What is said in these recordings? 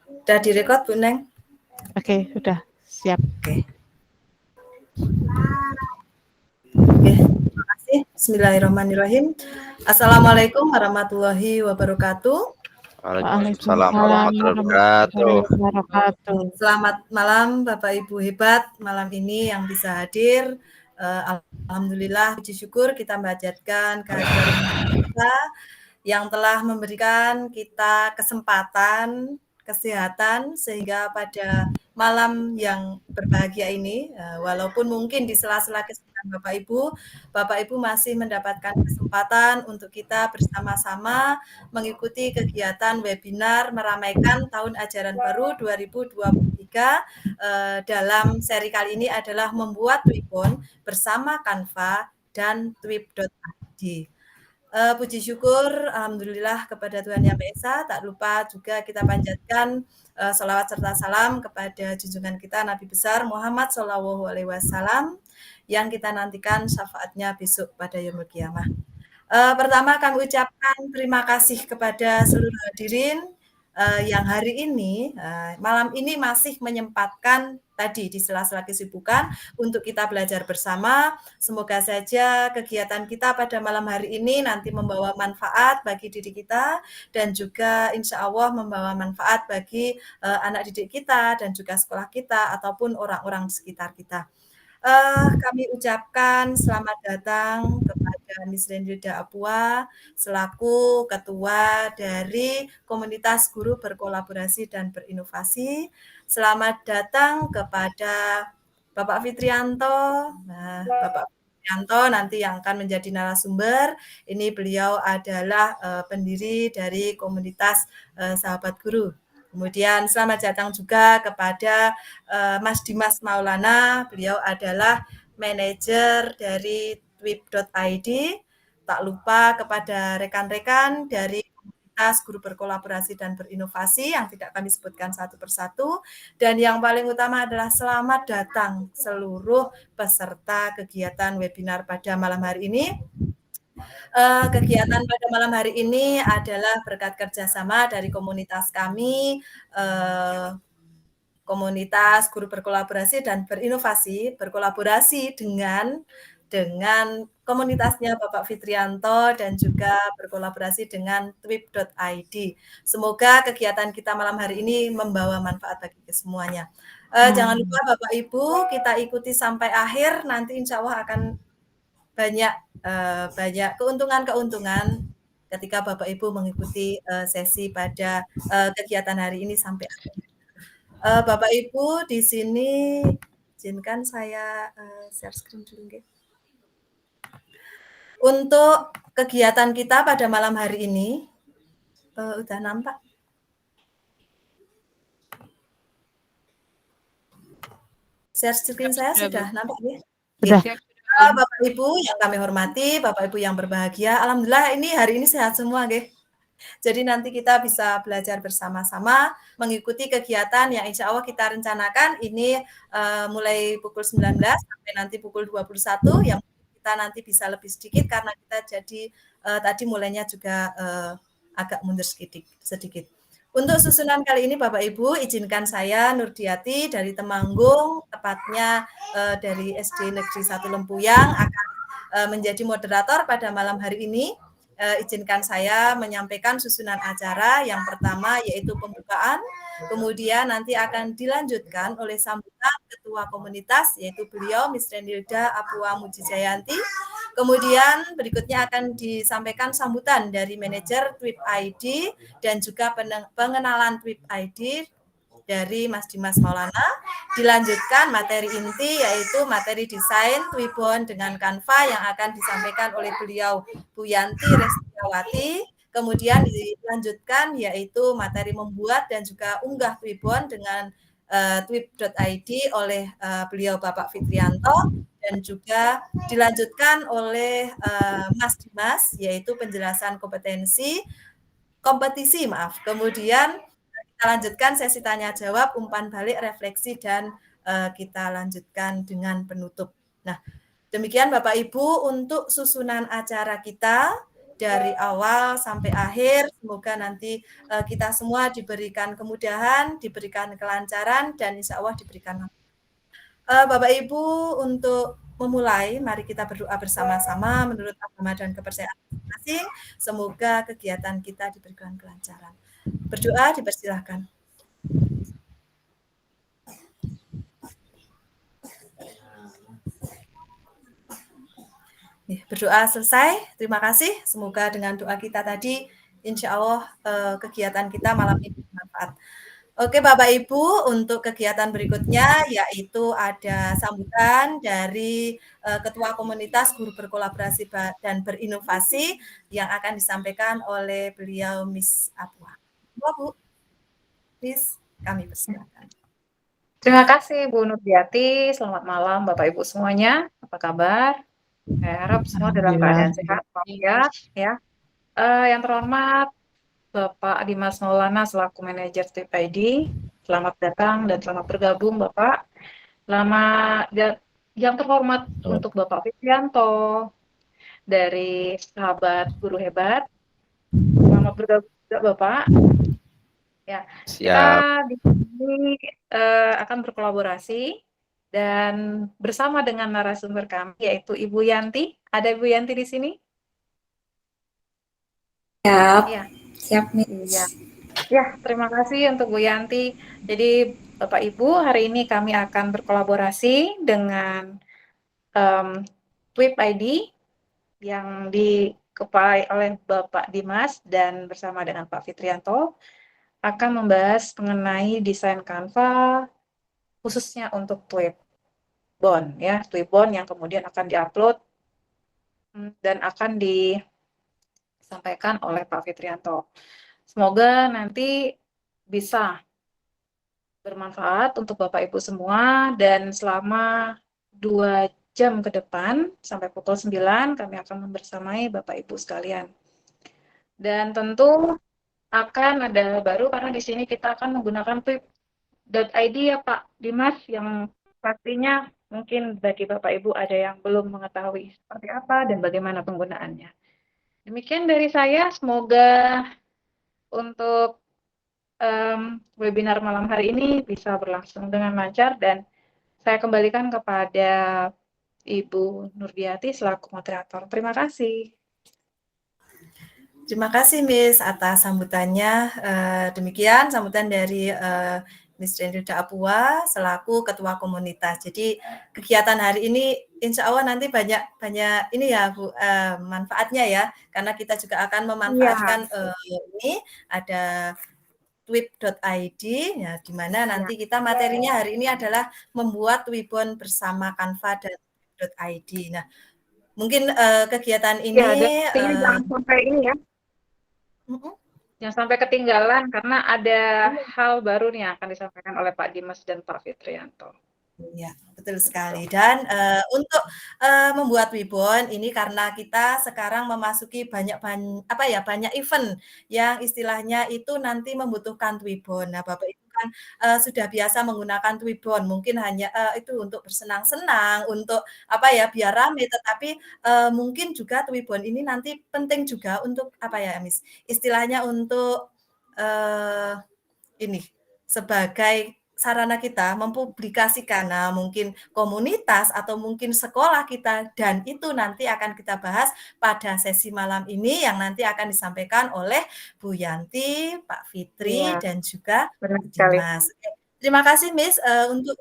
Udah direkod Bu Neng? Oke, sudah siap. Oke. Oke, terima kasih. Bismillahirrahmanirrahim. Assalamualaikum warahmatullahi wabarakatuh. Waalaikumsalam warahmatullahi wabarakatuh. Wabarakatuh. Selamat malam Bapak Ibu hebat malam ini yang bisa hadir. Alhamdulillah, puji syukur kita menghajatkan kehadiran kita yang telah memberikan kita kesempatan, kesehatan, sehingga pada malam yang berbahagia ini, walaupun mungkin di sela-sela kesibukan Bapak Ibu masih mendapatkan kesempatan untuk kita bersama-sama mengikuti kegiatan webinar meramaikan tahun ajaran baru 2023 dalam seri kali ini adalah membuat Twipon bersama Canva dan twip.id. Puji syukur, alhamdulillah kepada Tuhan Yang Maha Esa. Tak lupa juga kita panjatkan sholawat serta salam kepada junjungan kita Nabi besar Muhammad SAW yang kita nantikan syafaatnya besok pada yaumul qiyamah. Pertama kami ucapkan terima kasih kepada seluruh hadirin yang hari ini, malam ini masih menyempatkan tadi di sela-sela kesibukan untuk kita belajar bersama. Semoga saja kegiatan kita pada malam hari ini nanti membawa manfaat bagi diri kita dan juga insya Allah membawa manfaat bagi anak didik kita dan juga sekolah kita ataupun orang-orang di sekitar kita. Kami ucapkan selamat datang kepada Miss Rendilda Apua selaku Ketua dari Komunitas Guru Berkolaborasi dan Berinovasi. Selamat datang kepada Bapak Fitrianto. Nah, Bapak Fitrianto nanti yang akan menjadi narasumber. Ini beliau adalah pendiri dari komunitas Sahabat Guru. Kemudian selamat datang juga kepada Mas Dimas Maulana, beliau adalah manajer dari twip.id. Tak lupa kepada rekan-rekan dari komunitas Guru Berkolaborasi dan Berinovasi yang tidak kami sebutkan satu persatu. Dan yang paling utama adalah selamat datang seluruh peserta kegiatan webinar pada malam hari ini. Kegiatan pada malam hari ini adalah berkat kerjasama dari komunitas kami, komunitas Guru Berkolaborasi dan Berinovasi, berkolaborasi dengan komunitasnya Bapak Fitrianto dan juga berkolaborasi dengan twip.id. Semoga kegiatan kita malam hari ini membawa manfaat bagi semuanya. Jangan lupa Bapak Ibu, kita ikuti sampai akhir, nanti insya Allah akan banyak keuntungan-keuntungan ketika Bapak Ibu mengikuti sesi pada kegiatan hari ini sampai akhir. Bapak Ibu di sini izinkan saya share screen dulu. Untuk kegiatan kita pada malam hari ini udah nampak? Share screen saya sudah nampak ya? Sudah. Bapak Ibu yang kami hormati, Bapak Ibu yang berbahagia, alhamdulillah ini hari ini sehat semua, nggih. Jadi nanti kita bisa belajar bersama-sama mengikuti kegiatan yang insya Allah kita rencanakan ini mulai pukul 19 sampai nanti pukul 21 yang kita nanti bisa lebih sedikit karena kita jadi tadi mulainya juga agak mundur sedikit. Untuk susunan kali ini Bapak Ibu izinkan saya Nurdiati dari Temanggung, tepatnya dari SD Negeri 1 Lempuyang akan menjadi moderator pada malam hari ini. Izinkan saya menyampaikan susunan acara. Yang pertama yaitu pembukaan, kemudian nanti akan dilanjutkan oleh sambutan Ketua Komunitas yaitu beliau Miss Rendilda Apua Mujijayanti. Kemudian berikutnya akan disampaikan sambutan dari manajer twip.id dan juga pengenalan twip.id dari Mas Dimas Maulana. Dilanjutkan materi inti yaitu materi desain Twipon dengan Canva yang akan disampaikan oleh beliau Bu Yanti Restiawati. Kemudian dilanjutkan yaitu materi membuat dan juga unggah Twipon dengan twip.id oleh beliau Bapak Fitrianto dan juga dilanjutkan oleh Mas Dimas yaitu penjelasan kompetisi. Kemudian kita lanjutkan sesi tanya jawab, umpan balik, refleksi dan kita lanjutkan dengan penutup. Nah, demikian Bapak Ibu untuk susunan acara kita dari awal sampai akhir. Semoga nanti kita semua diberikan kemudahan, diberikan kelancaran, dan insya Allah diberikan Bapak Ibu, untuk memulai, mari kita berdoa bersama-sama menurut agama dan kepercayaan masing-masing. Semoga kegiatan kita diberikan kelancaran. Berdoa, dipersilahkan. Berdoa selesai. Terima kasih. Semoga dengan doa kita tadi, insya Allah kegiatan kita malam ini bermanfaat. Oke Bapak Ibu, untuk kegiatan berikutnya yaitu ada sambutan dari Ketua Komunitas Guru Berkolaborasi dan Berinovasi yang akan disampaikan oleh beliau Miss Apua. Bu, Miss, kami persilakan. Terima kasih Bu Nurdiati. Selamat malam Bapak Ibu semuanya. Apa kabar? Saya harap semua dalam keadaan sehat walafiat ya. Yang terhormat Bapak Dimas Maulana selaku manajer TIP ID. Selamat datang dan selamat bergabung Bapak. Yang terhormat untuk Bapak Fitrianto dari Sahabat Guru Hebat. Selamat bergabung juga Bapak. Ya, kita di sini akan berkolaborasi dan bersama dengan narasumber kami yaitu Ibu Yanti. Ada Ibu Yanti di sini? Siap. Ya. Siap, Miss. Ya. Ya, terima kasih untuk Bu Yanti. Jadi Bapak Ibu, hari ini kami akan berkolaborasi dengan TWIP ID yang dikepalai oleh Bapak Dimas dan bersama dengan Pak Fitrianto akan membahas mengenai desain Canva khususnya untuk TWIP Bond ya, TWIP Bond yang kemudian akan diupload dan akan disampaikan oleh Pak Fitrianto. Semoga nanti bisa bermanfaat untuk Bapak Ibu semua dan selama 2 jam ke depan sampai pukul 9 kami akan membersamai Bapak Ibu sekalian. Dan tentu akan ada baru karena di sini kita akan menggunakan TWIP.id ya Pak Dimas, yang pastinya mungkin bagi Bapak Ibu ada yang belum mengetahui seperti apa dan bagaimana penggunaannya. Demikian dari saya, semoga untuk webinar malam hari ini bisa berlangsung dengan lancar dan saya kembalikan kepada Ibu Nurdiati selaku moderator. Terima kasih. Terima kasih Miss atas sambutannya. Demikian sambutan dari Miss Rendilda Apua selaku Ketua Komunitas. Jadi kegiatan hari ini insya Allah nanti banyak ini ya Bu, manfaatnya ya, karena kita juga akan memanfaatkan ini ada TWIP.id ya, di mana nanti kita materinya hari ini adalah membuat TWIPBON bersama Canva dan TWIP.id. Nah, mungkin kegiatan ini jangan sampai ini ya. Jangan sampai ketinggalan karena ada hal baru nih yang akan disampaikan oleh Pak Dimas dan Pak Fitrianto. Ya, betul sekali. Dan untuk membuat WIBON ini karena kita sekarang memasuki banyak event yang istilahnya itu nanti membutuhkan WIBON. Nah, Bapak Ibu kan sudah biasa menggunakan WIBON, mungkin hanya itu untuk bersenang-senang, untuk biar rame, tetapi mungkin juga WIBON ini nanti penting juga untuk Miss? Istilahnya untuk ini sebagai sarana kita mempublikasikan mungkin komunitas atau mungkin sekolah kita, dan itu nanti akan kita bahas pada sesi malam ini yang nanti akan disampaikan oleh Bu Yanti, Pak Fitri, dan juga Dimas. Terima kasih Miss. Untuk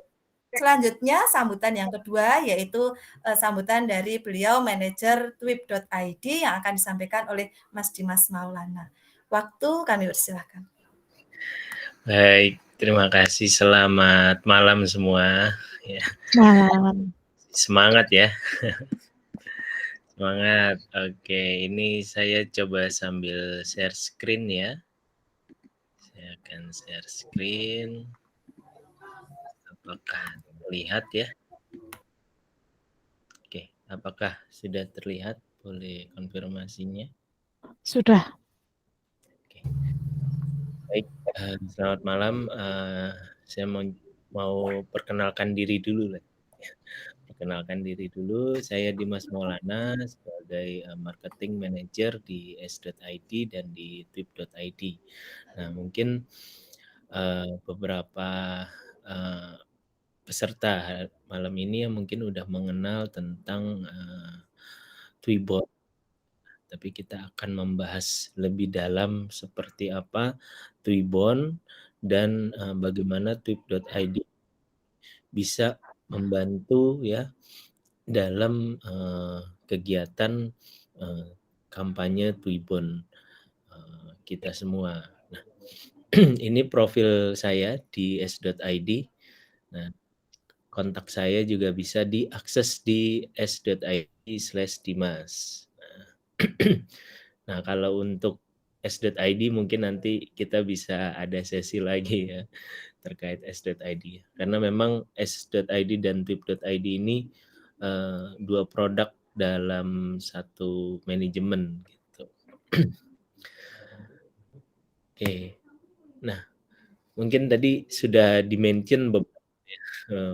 selanjutnya sambutan yang kedua yaitu sambutan dari beliau manajer TWIP.id yang akan disampaikan oleh Mas Dimas Maulana. Waktu kami persilahkan. Baik, terima kasih. Selamat malam semua. Ya. Malam. Semangat ya. Semangat. Oke, ini saya coba sambil share screen ya. Saya akan share screen. Apakah terlihat ya? Oke, apakah sudah terlihat? Boleh konfirmasinya? Sudah. Oke. Baik, selamat malam. Saya mau perkenalkan diri dulu lah. Kenalkan diri dulu, saya Dimas Maulana sebagai marketing manager di S.id dan di Tweep.id. Nah, mungkin beberapa peserta malam ini yang mungkin udah mengenal tentang Tweebot. Tapi kita akan membahas lebih dalam seperti apa Tweebon dan bagaimana Tweep.id bisa membantu ya dalam kegiatan kampanye Tweebon kita semua. Nah, ini profil saya di S.id. Nah, kontak saya juga bisa diakses di s.id/dimas. Nah, kalau untuk S.id mungkin nanti kita bisa ada sesi lagi ya terkait S.id. Karena memang S.id dan Tweep.id ini dua produk dalam satu manajemen gitu. Oke. Nah, mungkin tadi sudah di-mention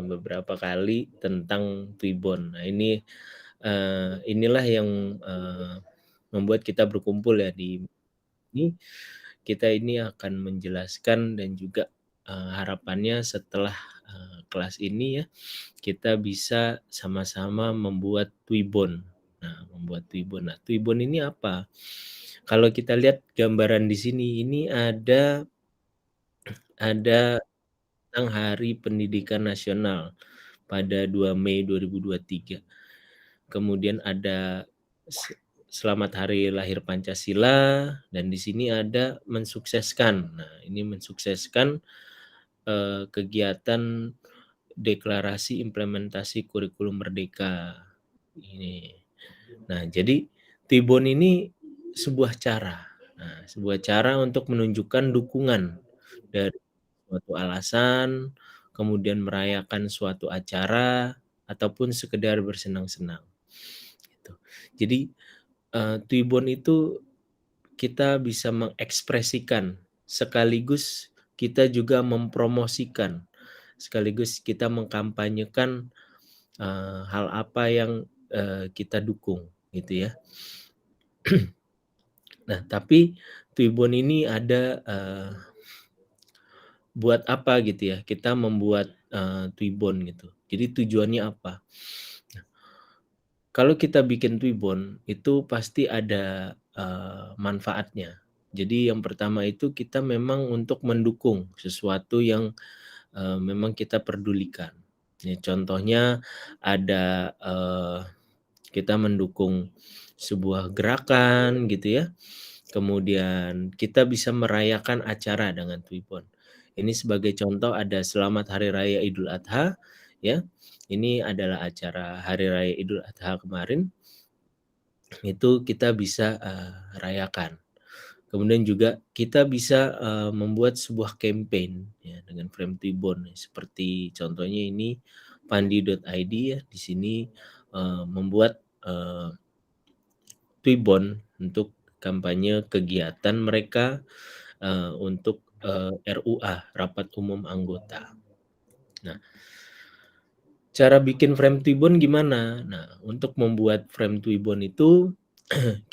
beberapa kali tentang Tweebon. Nah, inilah yang membuat kita berkumpul ya di ini. Kita ini akan menjelaskan dan juga harapannya setelah kelas ini ya, kita bisa sama-sama membuat Tweebon. Nah, membuat Tweebon. Nah, Tweebon ini apa? Kalau kita lihat gambaran di sini, ini ada tentang Hari Pendidikan Nasional pada 2 Mei 2023. Kemudian ada Selamat Hari Lahir Pancasila, dan di sini ada mensukseskan. Nah, ini mensukseskan kegiatan deklarasi implementasi kurikulum merdeka. Ini. Nah, jadi Tweebon ini sebuah cara. Nah, sebuah cara untuk menunjukkan dukungan dari suatu alasan, kemudian merayakan suatu acara, ataupun sekedar bersenang-senang. Gitu. Jadi Tweebon itu kita bisa mengekspresikan, sekaligus kita juga mempromosikan, sekaligus kita mengkampanyekan hal apa yang kita dukung gitu ya. Nah, tapi Tweebon ini ada buat apa gitu ya, kita membuat Tweebon gitu. Jadi tujuannya apa? Nah, kalau kita bikin Tweebon itu pasti ada manfaatnya. Jadi yang pertama itu kita memang untuk mendukung sesuatu yang memang kita pedulikan. Ya, contohnya ada kita mendukung sebuah gerakan gitu ya. Kemudian kita bisa merayakan acara dengan Tweebon. Ini sebagai contoh ada Selamat Hari Raya Idul Adha ya. Ini adalah acara Hari Raya Idul Adha kemarin. Itu kita bisa rayakan. Kemudian juga kita bisa membuat sebuah campaign ya dengan frame Tweebon seperti contohnya ini pandi.id ya, di sini membuat Tweebon untuk kampanye kegiatan mereka untuk RUA, Rapat Umum Anggota. Nah, cara bikin frame Tweebon gimana? Nah, untuk membuat frame Tweebon itu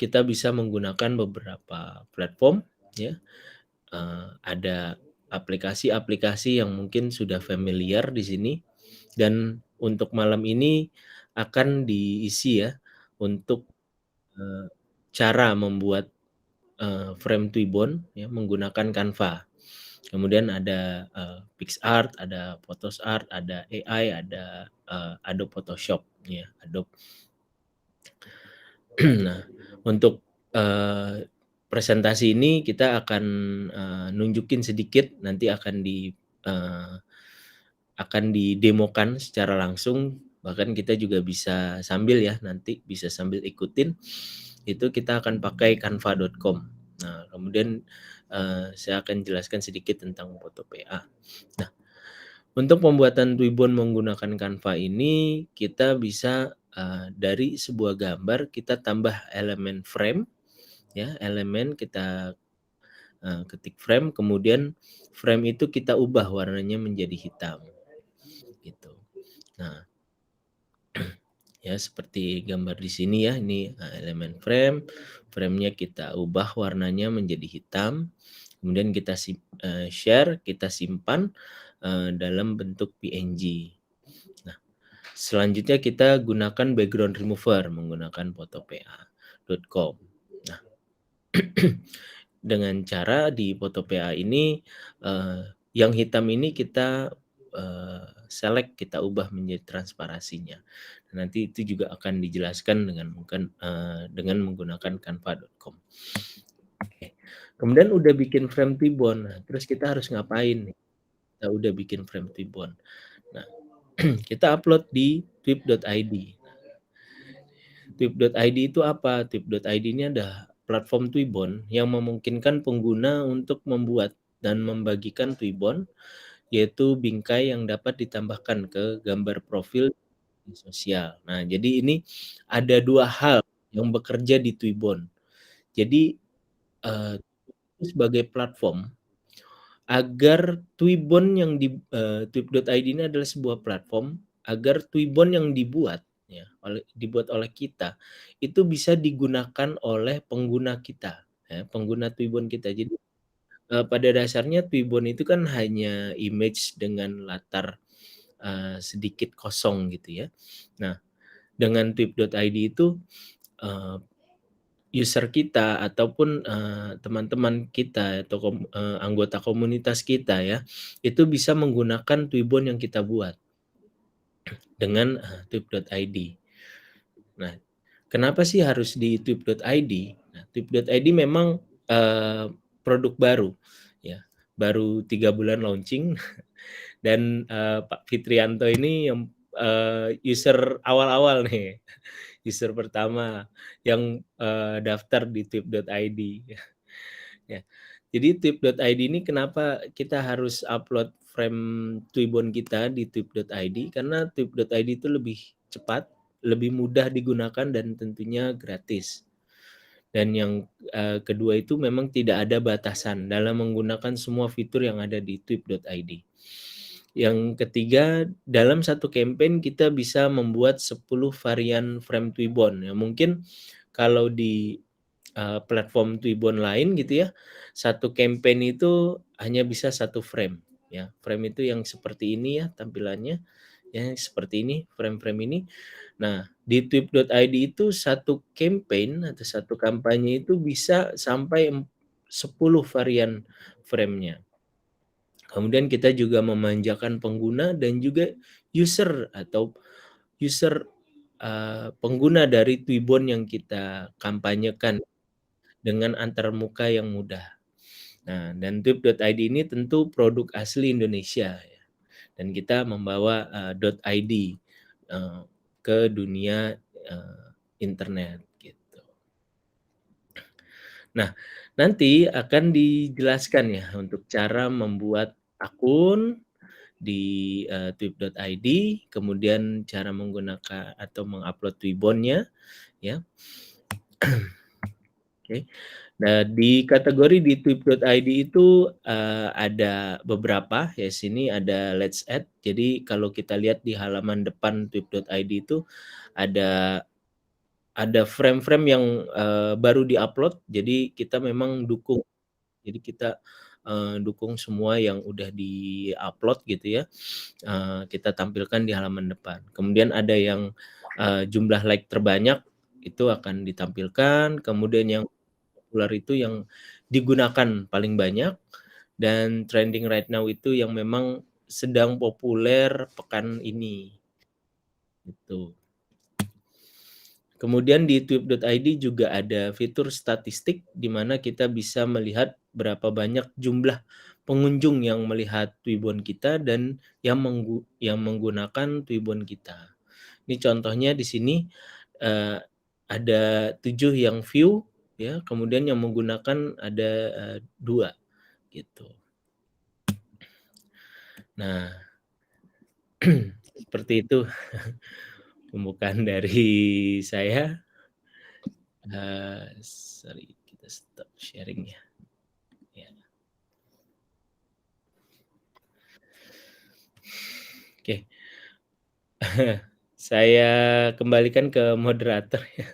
kita bisa menggunakan beberapa platform ya. Ada aplikasi-aplikasi yang mungkin sudah familiar di sini, dan untuk malam ini akan diisi ya untuk cara membuat frame Tweebon ya menggunakan Canva. Kemudian ada PixArt, ada PhotoSart, ada AI, ada Adobe Photoshop ya, Adobe. Nah, untuk presentasi ini kita akan nunjukin sedikit, nanti akan didemokan secara langsung, bahkan kita juga bisa sambil ya, nanti bisa sambil ikutin. Itu kita akan pakai canva.com. Nah, kemudian saya akan jelaskan sedikit tentang foto PA. Nah, untuk pembuatan Tweebon menggunakan Canva ini, kita bisa dari sebuah gambar kita tambah elemen frame ya, elemen kita ketik frame, kemudian frame itu kita ubah warnanya menjadi hitam gitu. Nah, Ya, seperti gambar di sini ya, ini elemen frame. Frame-nya kita ubah warnanya menjadi hitam, kemudian kita share, kita simpan dalam bentuk PNG. Nah, selanjutnya kita gunakan background remover menggunakan photopea.com. Nah, dengan cara di photopea ini yang hitam ini kita select, kita ubah menjadi transparasinya. Nanti itu juga akan dijelaskan dengan menggunakan canva.com. Oke. Kemudian udah bikin frame Twibbon, nah terus kita harus ngapain nih? Kita udah bikin frame Twibbon. Nah, kita upload di twib.id. Twib.id itu apa? Twib.id ini ada platform Twibbon yang memungkinkan pengguna untuk membuat dan membagikan Twibbon, yaitu bingkai yang dapat ditambahkan ke gambar profil di sosial. Nah, jadi ini ada 2 hal yang bekerja di Twibbon. Jadi, sebagai platform agar Twibbon yang twib.id ini adalah sebuah platform agar Twibbon yang dibuat oleh kita itu bisa digunakan oleh pengguna kita, ya, pengguna Twibbon kita. Jadi pada dasarnya Twibbon itu kan hanya image dengan latar sedikit kosong gitu ya. Nah, dengan twib.id itu user kita ataupun teman-teman kita atau anggota komunitas kita ya, itu bisa menggunakan Twibbon yang kita buat dengan twib.id. Nah, kenapa sih harus di twib.id? Nah, twib.id memang produk baru ya, baru 3 bulan launching dan Pak Fitrianto ini yang user awal-awal nih, user pertama yang daftar di twib.id. Ya. Jadi twib.id ini kenapa kita harus upload frame Twibbon kita di twib.id? Karena twib.id itu lebih cepat, lebih mudah digunakan dan tentunya gratis. Dan yang kedua itu memang tidak ada batasan dalam menggunakan semua fitur yang ada di twib.id. Yang ketiga, dalam satu campaign kita bisa membuat 10 varian frame Twibbon. Ya, mungkin kalau di platform Twibbon lain gitu ya, satu campaign itu hanya bisa 1 frame ya. Frame itu yang seperti ini ya tampilannya, ya seperti ini frame-frame ini. Nah, di twib.id itu satu campaign atau satu kampanye itu bisa sampai 10 varian frame-nya. Kemudian kita juga memanjakan pengguna dan juga user pengguna dari Twibbon yang kita kampanyekan dengan antarmuka yang mudah. Nah, dan twib.id ini tentu produk asli Indonesia ya. Dan kita membawa .id ke dunia internet gitu. Nah, nanti akan dijelaskan ya untuk cara membuat akun di twib.id, kemudian cara menggunakan atau mengupload Twibbonnya ya. Oke. Nah, di kategori di twib.id itu ada beberapa ya, sini ada let's add. Jadi kalau kita lihat di halaman depan twib.id itu ada frame-frame yang baru diupload. Jadi kita memang dukung. Jadi kita dukung semua yang udah diupload gitu ya. Kita tampilkan di halaman depan. Kemudian ada yang jumlah like terbanyak itu akan ditampilkan. Kemudian yang populer itu yang digunakan paling banyak, dan trending right now itu yang memang sedang populer pekan ini. Gitu. Kemudian di twib.id juga ada fitur statistik di mana kita bisa melihat berapa banyak jumlah pengunjung yang melihat Twibbon kita dan yang menggunakan Twibbon kita. Ini contohnya di sini ada 7 yang view ya, kemudian yang menggunakan ada 2 gitu. Nah, seperti itu pembukaan dari saya. Sorry, kita stop sharing ya. Oke. Saya kembalikan ke moderator ya.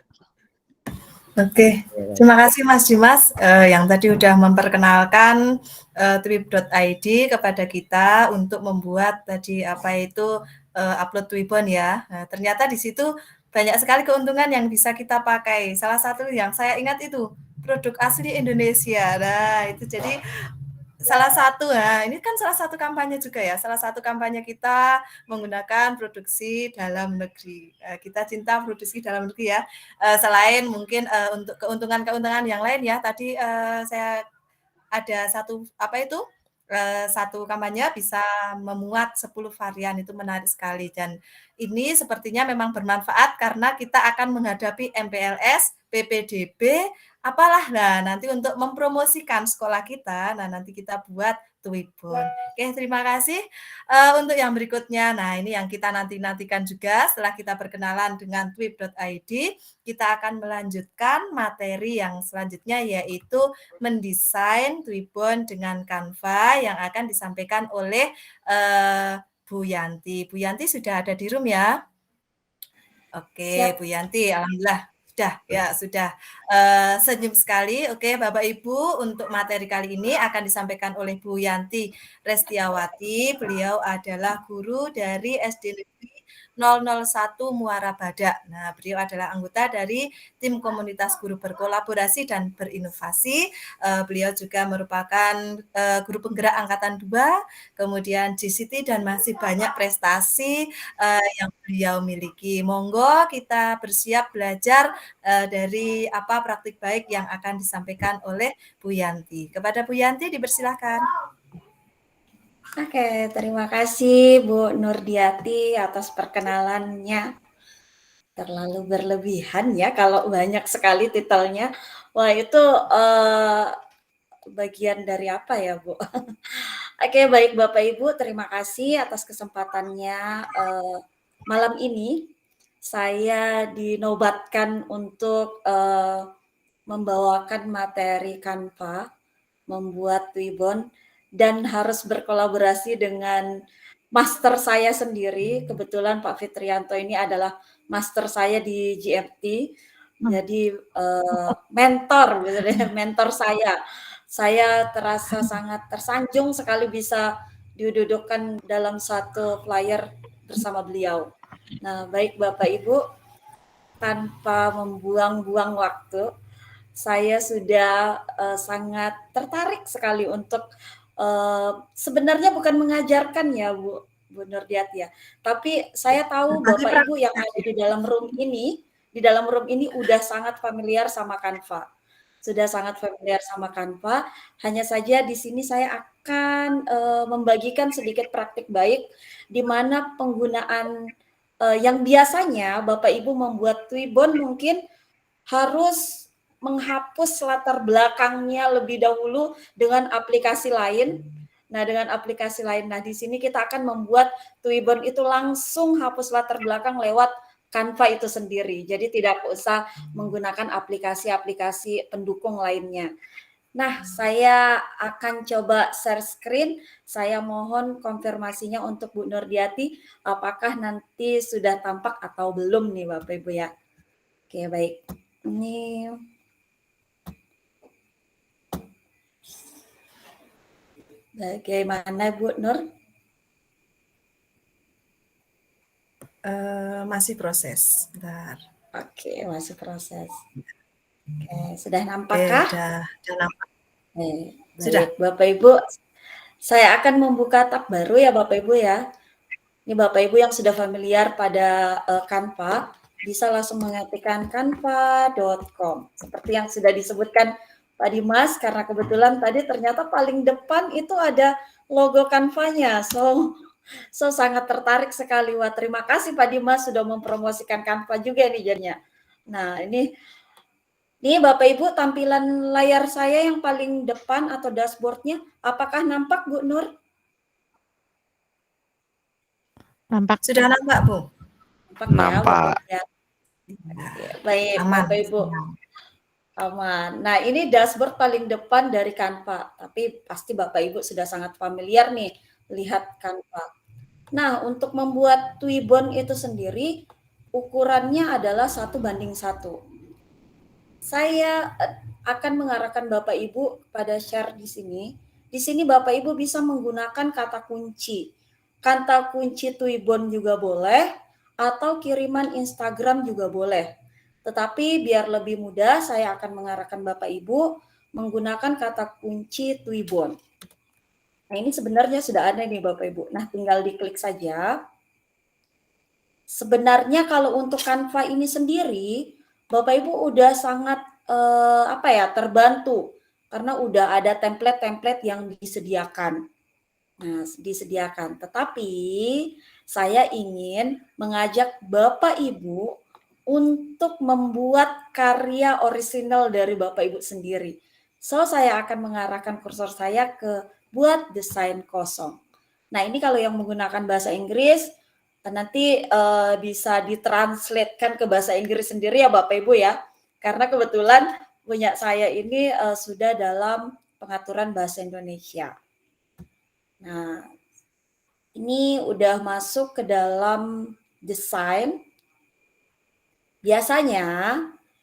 Oke, terima kasih Mas Dimas yang tadi udah memperkenalkan twib.id kepada kita untuk membuat tadi apa itu upload Twibbon ya. Nah, ternyata di situ banyak sekali keuntungan yang bisa kita pakai. Salah satu yang saya ingat itu produk asli Indonesia. Nah, itu jadi salah satu, nah ini kan salah satu kampanye juga ya, salah satu kampanye kita menggunakan produksi dalam negeri. Kita cinta produksi dalam negeri ya. Selain mungkin untuk keuntungan-keuntungan yang lain ya, tadi saya ada satu apa itu satu kampanye bisa memuat 10 varian, itu menarik sekali dan ini sepertinya memang bermanfaat karena kita akan menghadapi MPLS, PPDB, apalah. Nah, nanti untuk mempromosikan sekolah kita, nah nanti kita buat Twibbon. Oke, terima kasih. Untuk yang berikutnya, nah ini yang kita nantikan juga setelah kita berkenalan dengan twib.id, kita akan melanjutkan materi yang selanjutnya yaitu mendesain Twibbon dengan Canva yang akan disampaikan oleh Bu Yanti. Bu Yanti sudah ada di room ya? Oke, Siap. Bu Yanti, alhamdulillah sudah senyum sekali. Oke, Bapak Ibu, untuk materi kali ini akan disampaikan oleh Bu Yanti Restiawati. Beliau adalah guru dari SD Negeri 001 Muara Badak. Nah, beliau adalah anggota dari tim komunitas guru berkolaborasi dan berinovasi. Beliau juga merupakan guru penggerak angkatan 2, kemudian GCT dan masih banyak prestasi yang beliau miliki. Monggo kita bersiap belajar dari apa praktik baik yang akan disampaikan oleh Bu Yanti. Kepada Bu Yanti dipersilahkan. Oke, terima kasih Bu Nurdiati atas perkenalannya. Terlalu berlebihan ya kalau banyak sekali titelnya. Wah, itu bagian dari apa ya, Bu? Oke, baik Bapak Ibu, terima kasih atas kesempatannya malam ini. Saya dinobatkan untuk membawakan materi Canva, membuat Twibbon, dan harus berkolaborasi dengan master saya sendiri. Kebetulan Pak Fitrianto ini adalah master saya di GFT, jadi mentor, mentor saya. Saya terasa sangat tersanjung sekali bisa didudukkan dalam satu flyer bersama beliau. Nah, baik Bapak Ibu, tanpa membuang-buang waktu, saya sudah sangat tertarik sekali untuk sebenarnya bukan mengajarkan ya Bu Nurdiati ya, tapi saya tahu Bapak Ibu yang ada di dalam room ini udah sangat familiar sama Canva. Sudah sangat familiar sama Canva, hanya saja di sini saya akan membagikan sedikit praktik baik di mana penggunaan yang biasanya Bapak Ibu membuat Twibbon mungkin harus menghapus latar belakangnya lebih dahulu dengan aplikasi lain. Nah, dengan aplikasi lain. Nah, di sini kita akan membuat Twibbon itu langsung hapus latar belakang lewat Canva itu sendiri. Jadi tidak usah menggunakan aplikasi-aplikasi pendukung lainnya. Nah, saya akan coba share screen. Saya mohon konfirmasinya untuk Bu Nurdiati, apakah nanti sudah tampak atau belum nih Bapak Ibu ya. Oke, baik. Ini bagaimana Bu Nur? Masih proses. Bentar. Oke, masih proses. Oke, sudah nampakkah? Sudah nampak. Sudah. Bapak Ibu, saya akan membuka tab baru ya Bapak Ibu ya. Ini Bapak Ibu yang sudah familiar pada Canva, bisa langsung mengetikkan canva.com. Seperti yang sudah disebutkan Pak Dimas, karena kebetulan tadi ternyata paling depan itu ada logo Canva-nya. So sangat tertarik sekali. Wah, terima kasih Pak Dimas sudah mempromosikan Canva juga nih jadinya. Nah, ini Bapak Ibu tampilan layar saya yang paling depan atau dashboard-nya, apakah nampak Bu Nur? Nampak. Sudah nampak, Bu? Nampak. Ya, baik, aman. Bapak Ibu. Aman. Nah, ini dashboard paling depan dari Canva, tapi pasti Bapak Ibu sudah sangat familiar nih lihat Canva. Nah, untuk membuat Twibbon itu sendiri, ukurannya adalah 1:1. Saya akan mengarahkan Bapak Ibu pada share di sini. Di sini Bapak Ibu bisa menggunakan kata kunci. Kata kunci Twibbon juga boleh, atau kiriman Instagram juga boleh. Tetapi biar lebih mudah, saya akan mengarahkan Bapak Ibu menggunakan kata kunci Twibbon. Nah, ini sebenarnya sudah ada nih Bapak Ibu. Nah, tinggal diklik saja. Sebenarnya kalau untuk Canva ini sendiri, Bapak Ibu udah sangat terbantu karena udah ada template-template yang disediakan. Nah, disediakan. Tetapi saya ingin mengajak Bapak Ibu untuk membuat karya orisinal dari Bapak Ibu sendiri. So, saya akan mengarahkan kursor saya ke buat desain kosong. Nah, ini kalau yang menggunakan bahasa Inggris, nanti bisa ditranslatekan ke bahasa Inggris sendiri ya Bapak Ibu ya. Karena kebetulan punya saya ini sudah dalam pengaturan bahasa Indonesia. Nah, ini udah masuk ke dalam desain. Biasanya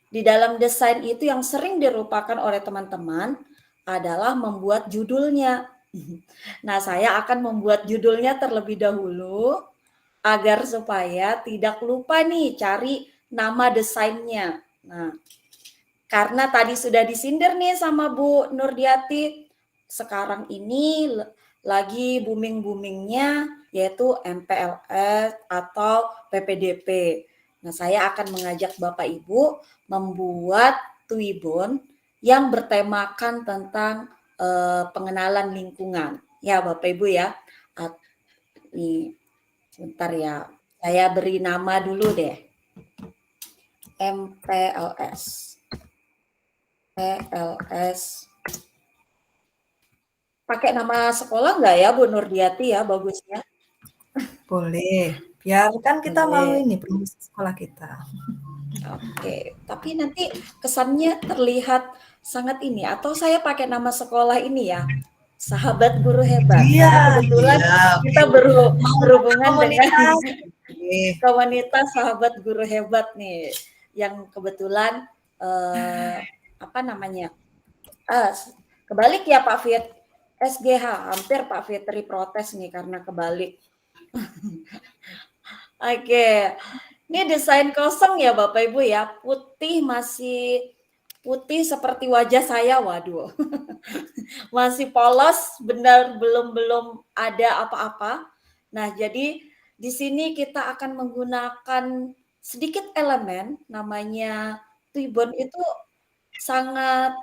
di dalam desain itu yang sering dilupakan oleh teman-teman adalah membuat judulnya. Nah, saya akan membuat judulnya terlebih dahulu agar supaya tidak lupa nih cari nama desainnya. Nah, karena tadi sudah disindir nih sama Bu Nurdiati, sekarang ini lagi booming-boomingnya yaitu MPLS atau PPDP. Nah, saya akan mengajak Bapak Ibu membuat Twibbon yang bertemakan tentang pengenalan lingkungan. Ya Bapak Ibu ya. Nih, sebentar ya. Saya beri nama dulu deh. MPLS. PLS. Pakai nama sekolah nggak ya Bu Nurdiati ya bagusnya? Boleh. Biar kan kita mau Boleh. ini promosi sekolah kita. Oke, tapi nanti kesannya terlihat sangat ini, atau saya pakai nama sekolah ini ya, Sahabat Guru Hebat. Iya, Karena kebetulan iya. kita berhubungan dengan Komunitas. komunitas Sahabat Guru Hebat nih, yang kebetulan kebalik ya Pak Fit, SGH, hampir Pak Fitri protes nih karena kebalik. Oke. Ini desain kosong ya Bapak Ibu ya, putih, masih putih seperti wajah saya, waduh. Masih polos, benar belum ada apa-apa. Nah, jadi di sini kita akan menggunakan sedikit elemen, namanya Twibbon itu sangat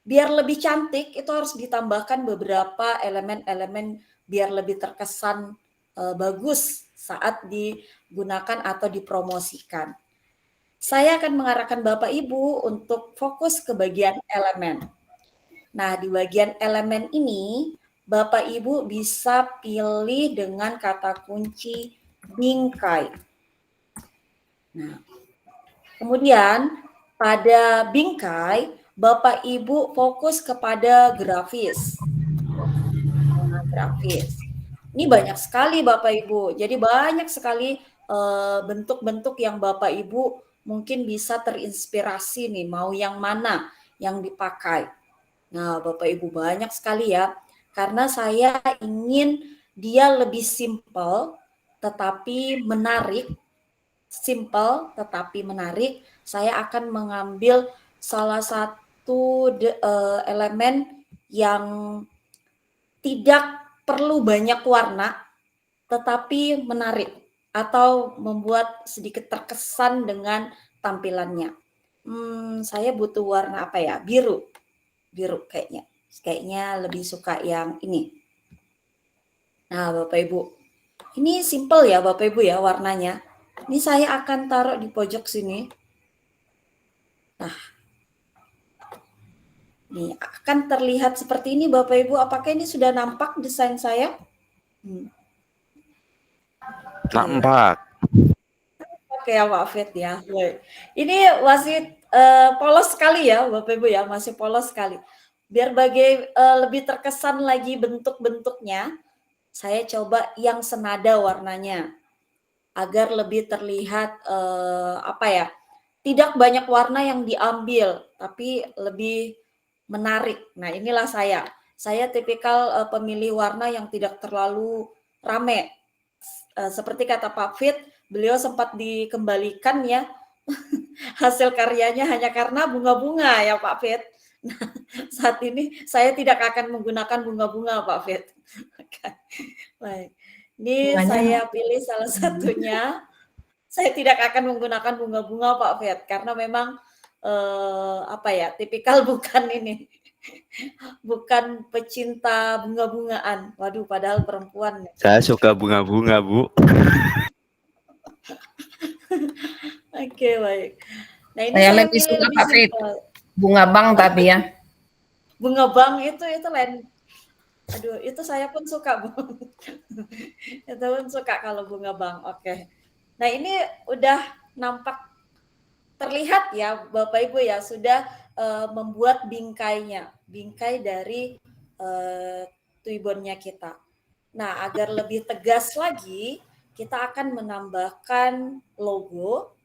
biar lebih cantik itu harus ditambahkan beberapa elemen-elemen biar lebih terkesan bagus saat digunakan atau dipromosikan. Saya akan mengarahkan Bapak Ibu untuk fokus ke bagian elemen. Nah, di bagian elemen ini, Bapak Ibu bisa pilih dengan kata kunci bingkai. Nah, kemudian pada bingkai, Bapak Ibu fokus kepada grafis. Nah, grafis. Ini banyak sekali Bapak Ibu, jadi banyak sekali bentuk-bentuk yang Bapak Ibu mungkin bisa terinspirasi nih, mau yang mana yang dipakai. Nah Bapak Ibu banyak sekali ya, karena saya ingin dia lebih simple tetapi menarik. Simple tetapi menarik, saya akan mengambil salah satu elemen yang tidak perlu banyak warna, tetapi menarik atau membuat sedikit terkesan dengan tampilannya. Saya butuh warna apa ya? Biru kayaknya. Kayaknya lebih suka yang ini. Nah, Bapak Ibu, ini simple ya Bapak Ibu ya warnanya. Ini saya akan taruh di pojok sini. Nah, ini akan terlihat seperti ini Bapak Ibu. Apakah ini sudah nampak desain saya? Nampak. Oke ya Pak Fit ya. Ini masih polos sekali ya Bapak Ibu ya, masih polos sekali. Biar lebih terkesan lagi bentuk-bentuknya, saya coba yang senada warnanya. agar lebih terlihat tidak banyak warna yang diambil, tapi lebih menarik. Nah, inilah saya. Saya tipikal pemilih warna yang tidak terlalu rame. Seperti kata Pak Fit, beliau sempat dikembalikan ya hasil karyanya hanya karena bunga-bunga ya Pak Fit. Nah, saat ini saya tidak akan menggunakan bunga-bunga Pak Fit. Baik. Ini saya pilih salah satunya. Saya tidak akan menggunakan bunga-bunga Pak Fit karena memang tipikal bukan ini. Bukan pecinta bunga-bungaan. Waduh, padahal perempuan. Saya suka bunga-bunga, Bu. Oke, baik. Nah, ini Saya lebih suka Pak Fit. Bunga bang tapi ya. Bunga bang itu lain. Aduh, itu saya pun suka, Bu. Itu pun suka kalau bunga bang. Oke. Nah, ini udah nampak terlihat ya Bapak Ibu ya, sudah membuat bingkainya, bingkai dari tuibonnya kita. Nah, agar lebih tegas lagi, kita akan menambahkan logo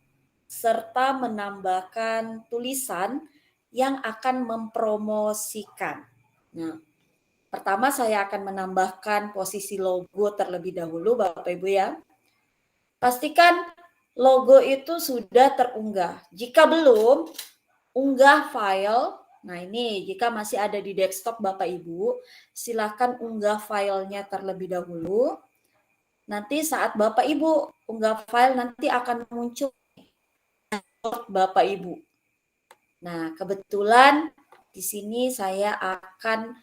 serta menambahkan tulisan yang akan mempromosikan. Nah, pertama saya akan menambahkan posisi logo terlebih dahulu Bapak Ibu ya. Pastikan logo itu sudah terunggah. Jika belum, unggah file. Nah ini jika masih ada di desktop Bapak Ibu, silakan unggah filenya terlebih dahulu. Nanti saat Bapak Ibu unggah file nanti akan muncul Bapak Ibu. Nah kebetulan di sini saya akan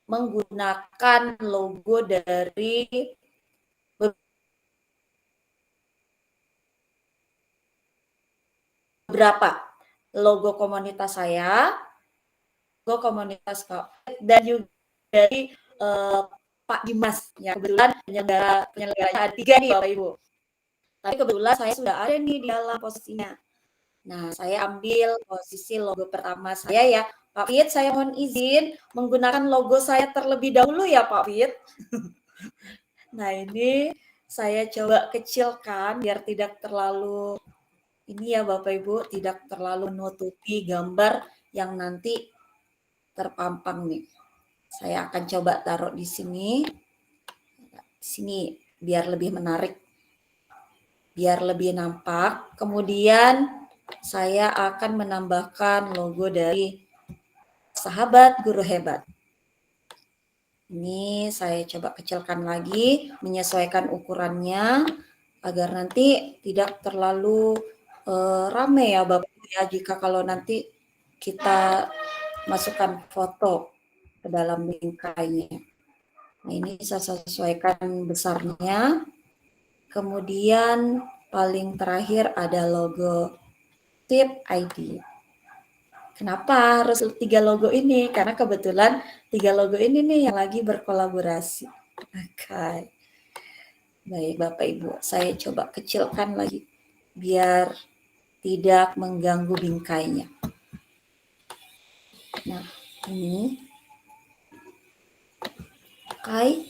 menggunakan logo dari beberapa logo komunitas saya, logo komunitas dan juga dari Pak Dimas yang kebetulan penyelenggaranya ada 3 nih Bapak Ibu. Tapi kebetulan saya sudah ada nih di dalam posisinya. Nah, saya ambil posisi logo pertama saya ya. Pak Fit, saya mohon izin menggunakan logo saya terlebih dahulu ya Pak Fit. Nah, ini saya coba kecilkan biar tidak terlalu ini ya Bapak Ibu, tidak terlalu menutupi gambar yang nanti terpampang nih. Saya akan coba taruh di sini. Di sini biar lebih menarik. Biar lebih nampak. Kemudian saya akan menambahkan logo dari Sahabat Guru Hebat. Ini saya coba kecilkan lagi, menyesuaikan ukurannya agar nanti tidak terlalu rame ya Bapak ya jika kalau nanti kita masukkan foto ke dalam bingkainya. Nah ini saya sesuaikan besarnya. Kemudian paling terakhir ada logo TWIP ID. Kenapa harus 3 logo ini? Karena kebetulan 3 logo ini nih yang lagi berkolaborasi. Oke. Baik Bapak Ibu, saya coba kecilkan lagi biar tidak mengganggu bingkainya. Nah, ini. Oke.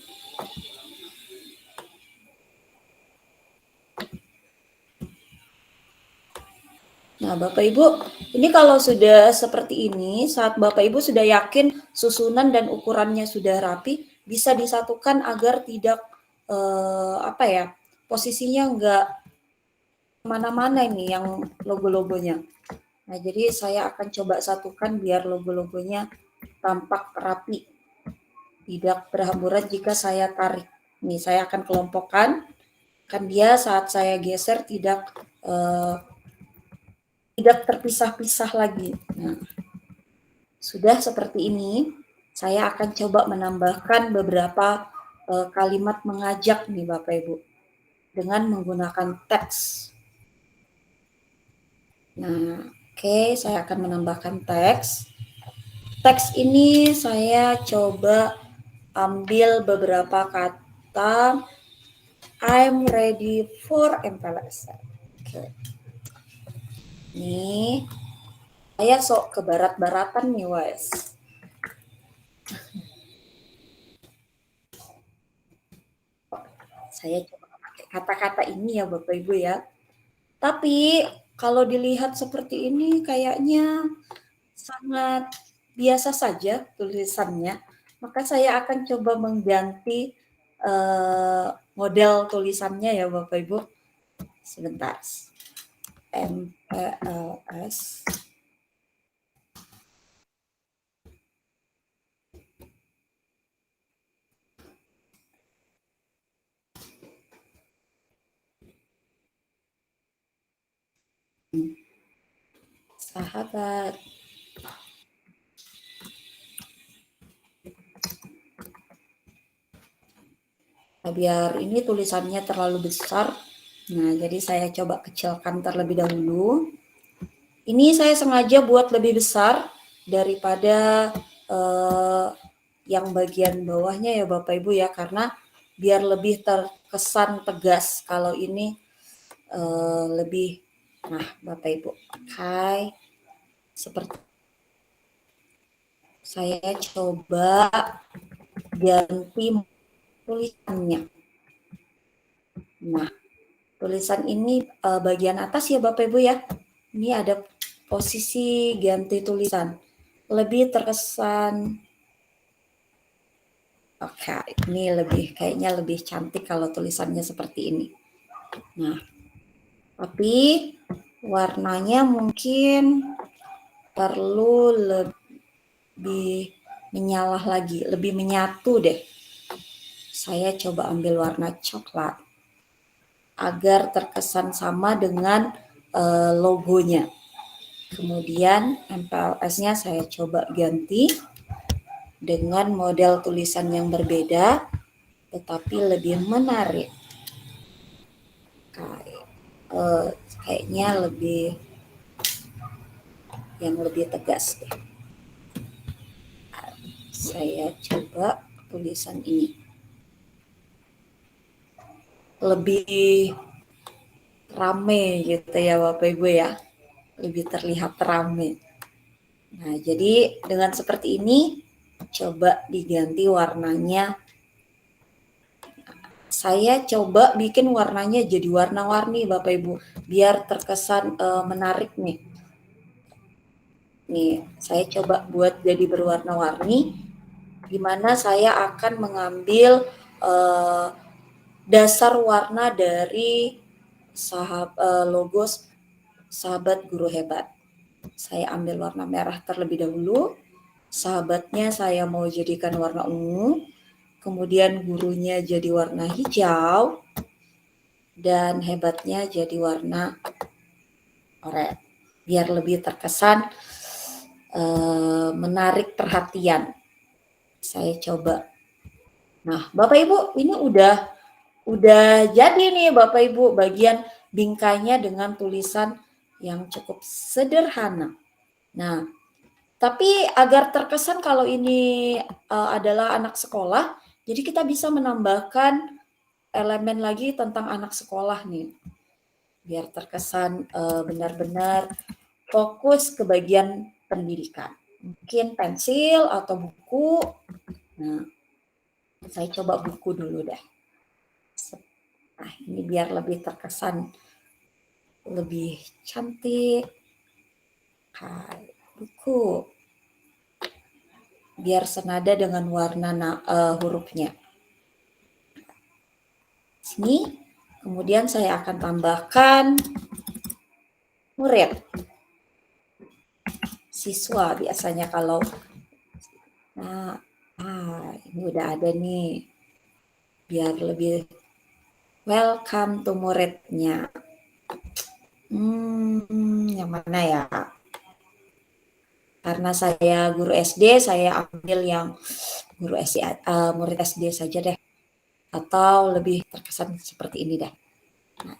Nah, Bapak Ibu, ini kalau sudah seperti ini, saat Bapak Ibu sudah yakin susunan dan ukurannya sudah rapi, bisa disatukan agar tidak posisinya enggak mana-mana ini yang logo-logonya. Nah, jadi saya akan coba satukan biar logo-logonya tampak rapi. Tidak berhamburan jika saya tarik. Nih, saya akan kelompokkan. Kan dia saat saya geser tidak terpisah-pisah lagi. Nah, sudah seperti ini, saya akan coba menambahkan beberapa kalimat mengajak nih Bapak Ibu dengan menggunakan teks. Nah, oke, saya akan menambahkan teks. Teks ini saya coba ambil beberapa kata. I'm ready for MPLS. Oke. Nih, saya sok ke barat-baratan nih, wes. Saya coba pakai kata-kata ini ya Bapak Ibu ya. Tapi kalau dilihat seperti ini kayaknya sangat biasa saja tulisannya. Maka saya akan coba mengganti model tulisannya ya Bapak Ibu. Sebentar. MPLS. Sahabat. Biar ini tulisannya terlalu besar. Nah, jadi saya coba kecilkan terlebih dahulu. Ini saya sengaja buat lebih besar daripada yang bagian bawahnya ya Bapak Ibu ya, karena biar lebih terkesan tegas. Kalau ini lebih, nah Bapak Ibu, oke. Seperti saya coba ganti tulisannya. Nah, tulisan ini bagian atas ya Bapak Ibu ya. Ini ada posisi ganti tulisan. Lebih terkesan. Oke, ini kayaknya lebih cantik kalau tulisannya seperti ini. Nah, tapi warnanya mungkin perlu lebih menyalah lagi, lebih menyatu deh. Saya coba ambil warna coklat agar terkesan sama dengan logonya. Kemudian MPLS-nya saya coba ganti dengan model tulisan yang berbeda, tetapi lebih menarik. Kayaknya yang lebih tegas deh. Saya coba tulisan ini. Lebih rame gitu ya Bapak Ibu ya, lebih terlihat rame. Nah, jadi dengan seperti ini coba diganti warnanya. Saya coba bikin warnanya jadi warna-warni Bapak Ibu, biar terkesan menarik nih. Nih, saya coba buat jadi berwarna-warni, di mana saya akan mengambil dasar warna dari logo Sahabat Guru Hebat. Saya ambil warna merah terlebih dahulu. Sahabatnya saya mau jadikan warna ungu. Kemudian gurunya jadi warna hijau. Dan hebatnya jadi warna oranye. Biar lebih terkesan menarik perhatian. Saya coba. Nah, Bapak Ibu, ini udah jadi nih Bapak Ibu bagian bingkainya dengan tulisan yang cukup sederhana. Nah, tapi agar terkesan kalau ini adalah anak sekolah, jadi kita bisa menambahkan elemen lagi tentang anak sekolah nih. Biar terkesan benar-benar fokus ke bagian pendidikan. Mungkin pensil atau buku. Nah, saya coba buku dulu deh. Nah, ini biar lebih terkesan lebih cantik. Buku. Biar senada dengan warna hurufnya. Sini, kemudian saya akan tambahkan murid. Siswa biasanya kalau ini udah ada nih. Biar lebih welcome to muridnya. Yang mana ya? Karena saya guru SD, saya ambil yang guru SD, murid SD saja deh. Atau lebih terkesan seperti ini deh. Nah,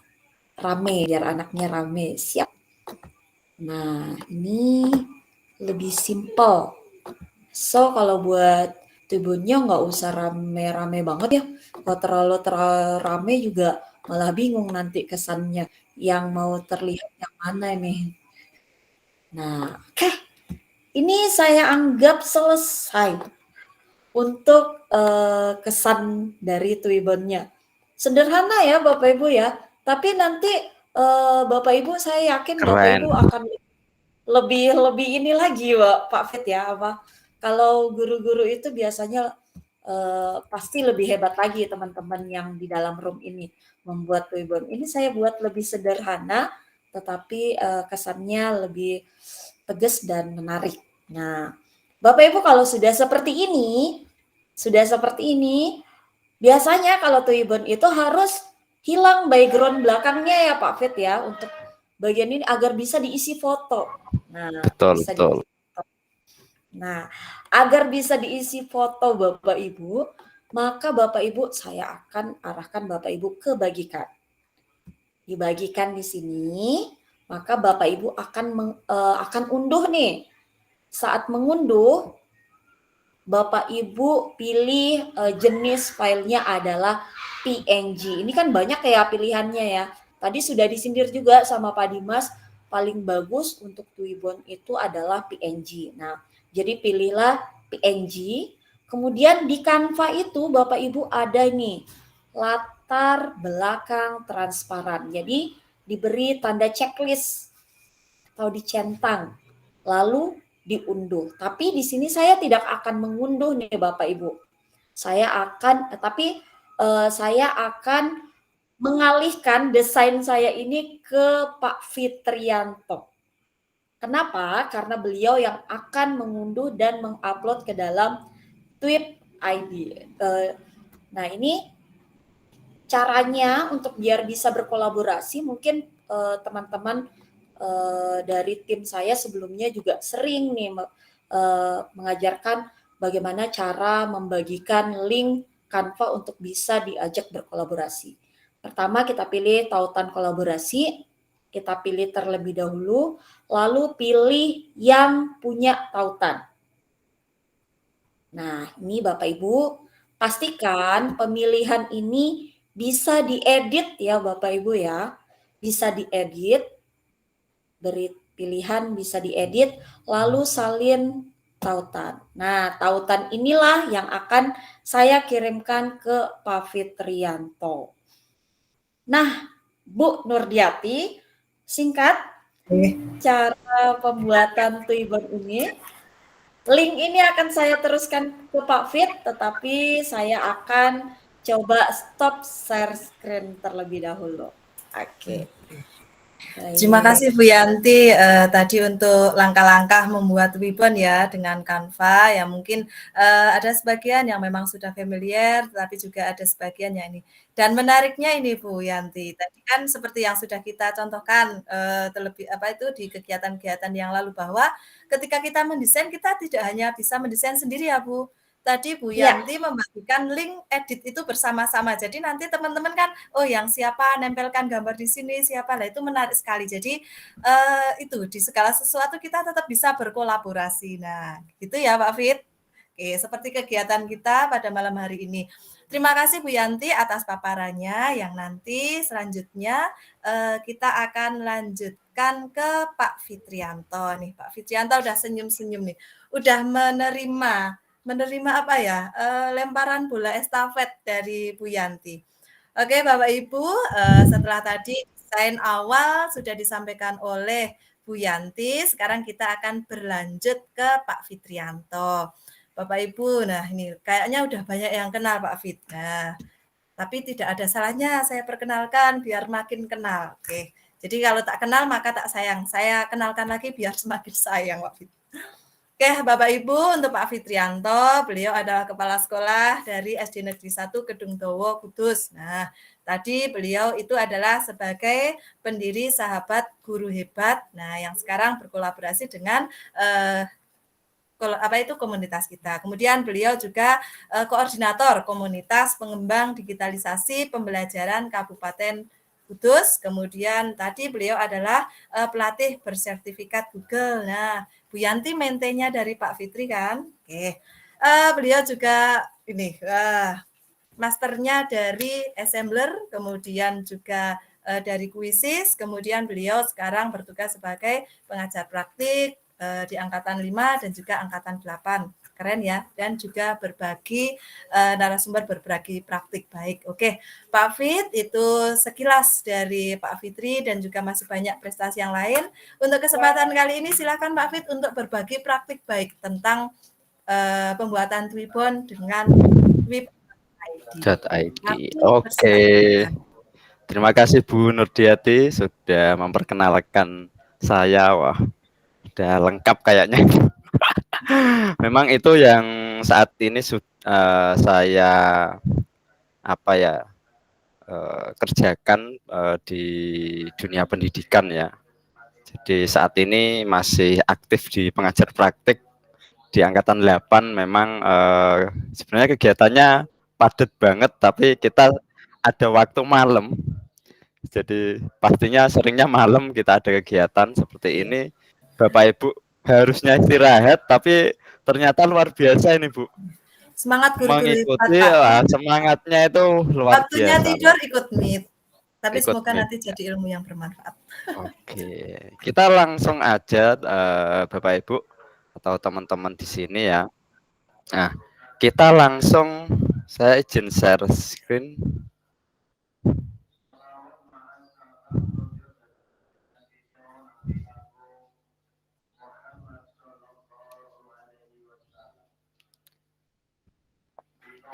rame, biar anaknya rame. Siap. Nah, ini lebih simple. So, kalau buat tribunnya nggak usah rame-rame banget ya. Kalau terlalu rame juga malah bingung nanti kesannya. Yang mau terlihat yang mana nih. Nah, oke. Ini saya anggap selesai untuk kesan dari Twibbonnya. Sederhana ya Bapak Ibu ya, tapi nanti Bapak Ibu saya yakin Bapak Keren. Ibu akan lebih ini lagi Pak Fit ya, apa kalau guru-guru itu biasanya pasti lebih hebat lagi teman-teman yang di dalam room ini membuat Twibbon. Ini saya buat lebih sederhana, tetapi kesannya lebih tegas dan menarik. Nah, Bapak Ibu kalau sudah seperti ini, biasanya kalau Twibbon itu harus hilang background belakangnya ya Pak Fit ya, untuk bagian ini agar bisa diisi foto. Nah, Betul, bisa betul. diisi foto. Nah, agar bisa diisi foto Bapak Ibu, maka Bapak Ibu saya akan arahkan Bapak Ibu ke bagikan. Dibagikan di sini, maka Bapak Ibu akan unduh nih. Saat mengunduh, Bapak Ibu pilih jenis filenya adalah PNG. Ini kan banyak ya pilihannya ya. Tadi sudah disindir juga sama Pak Dimas, paling bagus untuk Twibbon itu adalah PNG. Nah, jadi pilihlah PNG. Kemudian di Canva itu Bapak Ibu ada nih latar belakang transparan. Jadi diberi tanda checklist atau dicentang. Lalu diunduh. Tapi di sini saya tidak akan mengunduh nih Bapak Ibu. Saya akan mengalihkan desain saya ini ke Pak Fitrianto. Kenapa? Karena beliau yang akan mengunduh dan mengupload ke dalam Tweet ID. Nah, ini caranya untuk biar bisa berkolaborasi, mungkin teman-teman dari tim saya sebelumnya juga sering nih mengajarkan bagaimana cara membagikan link Canva untuk bisa diajak berkolaborasi. Pertama kita pilih tautan kolaborasi, kita pilih terlebih dahulu, lalu pilih yang punya tautan. Nah, ini Bapak Ibu, pastikan pemilihan ini bisa diedit ya Bapak Ibu ya, bisa diedit. Beri pilihan bisa diedit, lalu salin tautan. Nah, tautan inilah yang akan saya kirimkan ke Pak Fitrianto. Nah, Bu Nurdiati, singkat cara pembuatan Twibbon ini. Link ini akan saya teruskan ke Pak Fit, tetapi saya akan coba stop share screen terlebih dahulu. Oke. Terima kasih Bu Yanti tadi untuk langkah-langkah membuat Twibbon ya dengan Canva yang mungkin ada sebagian yang memang sudah familiar, tapi juga ada sebagian yang ini. Dan menariknya ini Bu Yanti, tadi kan seperti yang sudah kita contohkan terlebih di kegiatan-kegiatan yang lalu bahwa ketika kita mendesain kita tidak hanya bisa mendesain sendiri ya Bu. Tadi Bu Yanti membagikan link edit itu bersama-sama. Jadi nanti teman-teman kan, oh yang siapa nempelkan gambar di sini, siapa lah itu menarik sekali. Jadi itu di segala sesuatu kita tetap bisa berkolaborasi. Nah, gitu ya Pak Fit. Oke, seperti kegiatan kita pada malam hari ini. Terima kasih Bu Yanti atas paparannya yang nanti selanjutnya kita akan lanjutkan ke Pak Fitrianto nih. Pak Fitrianto udah senyum-senyum nih. Udah menerima apa ya, lemparan bola estafet dari Bu Yanti. Oke Bapak Ibu, setelah tadi desain awal sudah disampaikan oleh Bu Yanti, sekarang kita akan berlanjut ke Pak Fitrianto. Bapak Ibu, nah ini kayaknya udah banyak yang kenal Pak Fit. Nah, tapi tidak ada salahnya saya perkenalkan biar makin kenal. Oke, jadi kalau tak kenal maka tak sayang. Saya kenalkan lagi biar semakin sayang Pak Fit. Oke, Bapak Ibu, untuk Pak Fitrianto, beliau adalah Kepala Sekolah dari SD Negeri 1 Kedung Dowo, Kudus. Nah, tadi beliau itu adalah sebagai pendiri Sahabat Guru Hebat, nah yang sekarang berkolaborasi dengan komunitas kita. Kemudian beliau juga koordinator komunitas pengembang digitalisasi pembelajaran Kabupaten Kudus. Kemudian tadi beliau adalah pelatih bersertifikat Google. Nah, Bu Yanti maintainnya dari Pak Fitri kan? Oke. Beliau juga ini masternya dari Assembler, kemudian juga dari Quizzes, kemudian beliau sekarang bertugas sebagai pengajar praktik di angkatan 5 dan juga angkatan 8. keren ya, dan juga berbagi narasumber berbagi praktik baik. Oke, Pak Fit, itu sekilas dari Pak Fitri dan juga masih banyak prestasi yang lain. Untuk kesempatan kali ini silakan Pak Fit untuk berbagi praktik baik tentang pembuatan Twibbon dengan .id. Oke. Terima kasih Bu Nurdiati sudah memperkenalkan saya. Wah, udah lengkap kayaknya. Memang itu yang saat ini saya kerjakan di dunia pendidikan ya. Jadi saat ini masih aktif di pengajar praktik di angkatan 8. Memang sebenarnya kegiatannya padat banget, tapi kita ada waktu malam. Jadi pastinya seringnya malam kita ada kegiatan seperti ini. Bapak Ibu harusnya istirahat, tapi ternyata luar biasa ini Bu. Semangat guru-guru mengikuti semangatnya itu luar waktunya biasa. Tidur ikut meet. Tapi Ikut semoga meet. nanti jadi ilmu yang bermanfaat. Oke, kita langsung aja Bapak Ibu atau teman-teman di sini ya. Nah, kita langsung, saya izin share screen.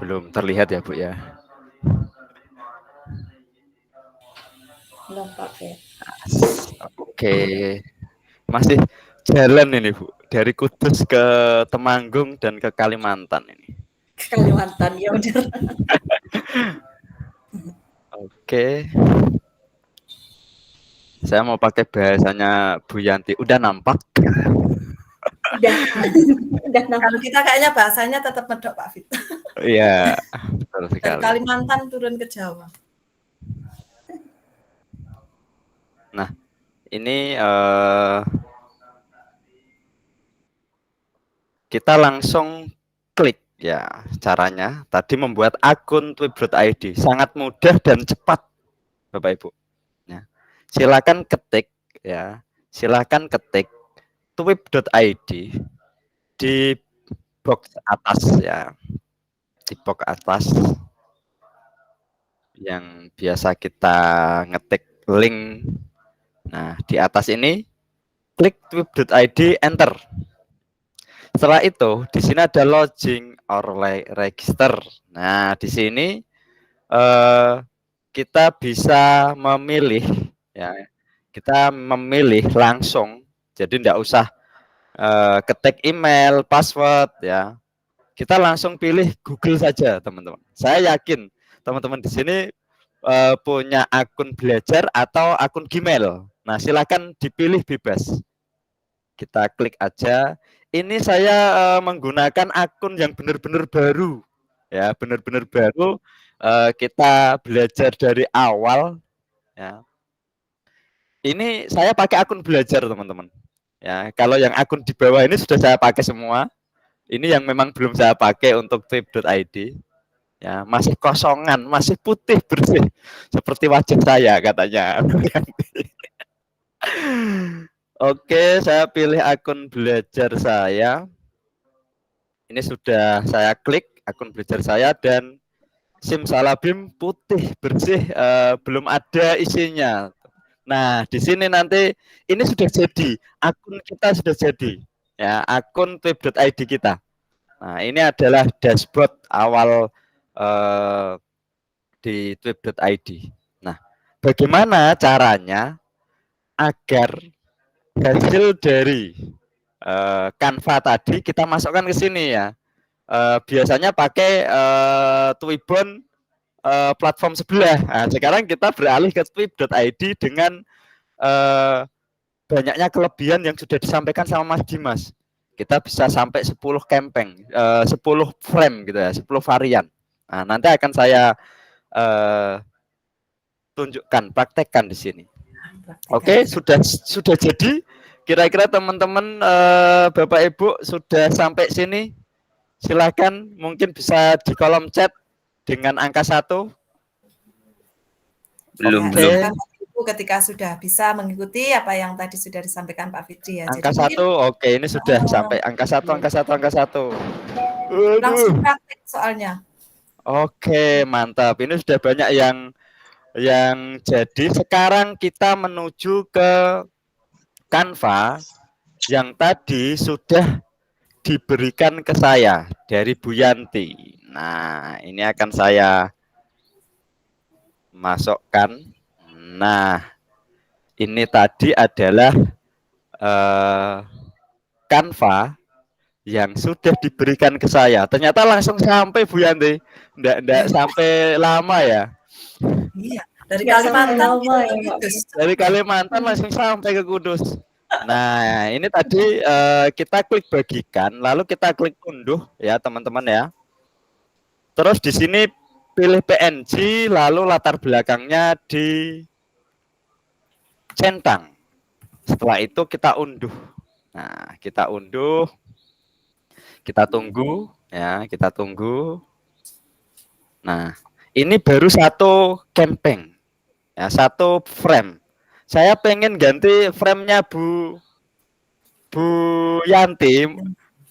Belum terlihat ya Bu ya. Belum Pak Fit. Oke, masih jalan ini Bu, dari Kudus ke Temanggung dan ke Kalimantan ini. Kalimantan ya benar. Oke, saya mau pakai bahasanya Bu Yanti. Udah nampak? Udah nampak. Kalau kita kayaknya bahasanya tetap medok Pak Fit. Iya, betul Dari sekali. Kalimantan turun ke Jawa. Nah, ini kita langsung klik ya caranya. Tadi membuat akun twib.id sangat mudah dan cepat, Bapak Ibu. Ya. Silakan ketik ya, silakan ketik twib.id di box atas ya, di box atas yang biasa kita ngetik link. Nah, di atas ini klik twib.id, enter. Setelah itu, di sini ada login or register. Nah, di sini kita bisa memilih, ya, kita memilih langsung. Jadi tidak usah ketik email, password, ya. Kita langsung pilih Google saja, teman-teman. Saya yakin teman-teman di sini punya akun belajar atau akun Gmail. Nah, silakan dipilih bebas. Kita klik aja. Ini saya menggunakan akun yang benar-benar baru, ya, benar-benar baru. Kita belajar dari awal, ya. Ini saya pakai akun belajar, teman-teman. Ya, kalau yang akun di bawah ini sudah saya pakai semua. Ini yang memang belum saya pakai untuk twib.id. Ya, masih kosongan, masih putih bersih seperti wajah saya katanya. Oke, saya pilih akun belajar saya. Ini sudah saya klik akun belajar saya dan simsalabim putih bersih, belum ada isinya. Nah, di sini nanti ini sudah jadi, akun kita sudah jadi. Ya, akun twib.id kita. Nah, ini adalah dashboard awal di twib.id. Nah, bagaimana caranya agar hasil dari Canva tadi kita masukkan ke sini ya. Biasanya pakai Twibbon platform sebelah. Nah, sekarang kita beralih ke twib.id dengan banyaknya kelebihan yang sudah disampaikan sama Mas Dimas. Kita bisa sampai 10 campaign, 10 frame gitu ya, 10 varian. Nah, nanti akan saya tunjukkan, praktekkan di sini. Oke, sudah jadi. Kira-kira teman-teman Bapak Ibu sudah sampai sini? Silakan, mungkin bisa di kolom chat dengan angka 1. Belum. Ibu ketika sudah bisa mengikuti apa yang tadi sudah disampaikan Pak Fitri ya. Angka Jadi mungkin 1, oke, ini sudah sampai angka 1, angka 1, angka 1. langsung Waduh. praktik soalnya. Oke, mantap. Ini sudah banyak yang jadi. Sekarang kita menuju ke Canva yang tadi sudah diberikan ke saya dari Bu Yanti. Nah, ini akan saya masukkan. Nah, ini tadi adalah Canva yang sudah diberikan ke saya. Ternyata langsung sampai Bu Yanti. Nggak sampai lama ya. Iya, dari Nggak sampai Kalimantan lama ke ya, Pak. Kudus. Dari Kalimantan langsung sampai ke Kudus. Nah, ini tadi kita klik bagikan, lalu kita klik unduh ya teman-teman ya. Terus di sini pilih PNG, lalu latar belakangnya dicentang. Setelah itu kita unduh. Nah, kita unduh, kita tunggu ya, kita tunggu. Nah, ini baru satu campaign, ya, satu frame. Saya pengen ganti frame-nya Bu Yanti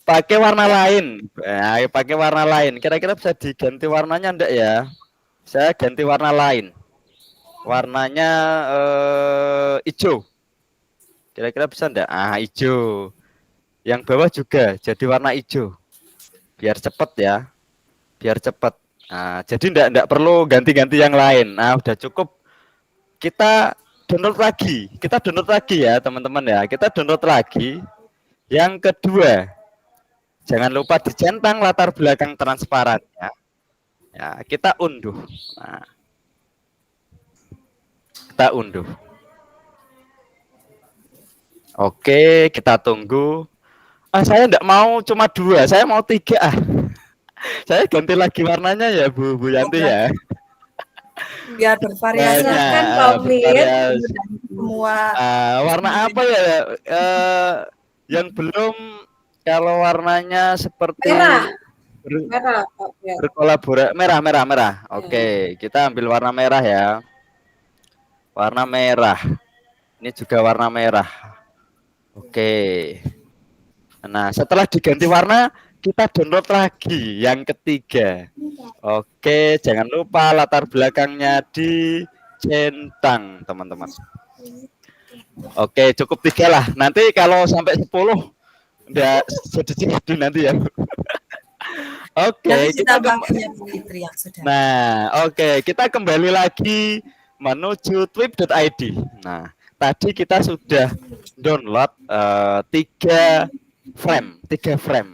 pakai warna lain. Ya, pakai warna lain. Kira-kira bisa diganti warnanya enggak ya? Saya ganti warna lain. Warnanya hijau. Kira-kira bisa enggak? Ah, hijau. Yang bawah juga jadi warna hijau. Biar cepet ya. Biar cepet. Nah, jadi enggak perlu ganti-ganti yang lain. Nah, udah cukup. Kita download lagi. Kita download lagi ya, teman-teman ya. Kita download lagi. Yang kedua, jangan lupa dicentang latar belakang transparan ya. Ya, kita unduh. Nah, kita unduh. Oke, kita tunggu. Saya enggak mau cuma 2, saya mau 3 ah. Saya ganti lagi warnanya ya Bu Yanti ya. Biar bervariasi Silahkan Banyak, pamit. bervariasi. semua. Warna apa ya? Yang belum, kalau warnanya seperti Merah. Merah, Pak. Ya. berkolaborasi merah. Oke, kita ambil warna merah ya. Warna merah. Ini juga warna merah. Oke. Nah, setelah diganti warna, kita download lagi yang ketiga. Oke, jangan lupa latar belakangnya dicentang, teman-teman. Oke, cukup 3 lah. Nanti kalau sampai 10 udah jadi nanti ya. Oke, Nanti kita Fitri yang sudah. Nah, oke, kita kembali lagi menuju twip.id. Nah, tadi kita sudah download 3 frame.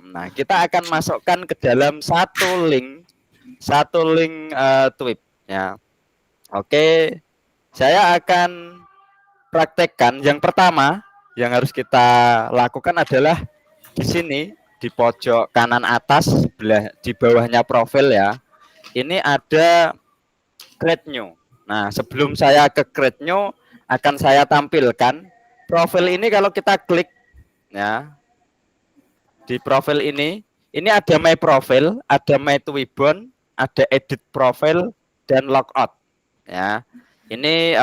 Nah, kita akan masukkan ke dalam satu link Twip ya. Oke, saya akan praktekkan. Yang pertama yang harus kita lakukan adalah di sini di pojok kanan atas sebelah di bawahnya profil ya. Ini ada create new. Nah, sebelum saya ke create new akan saya tampilkan profil ini. Kalau kita klik ya di profil ini ada my profile, ada my Twibon, ada edit profile dan logout ya. Ini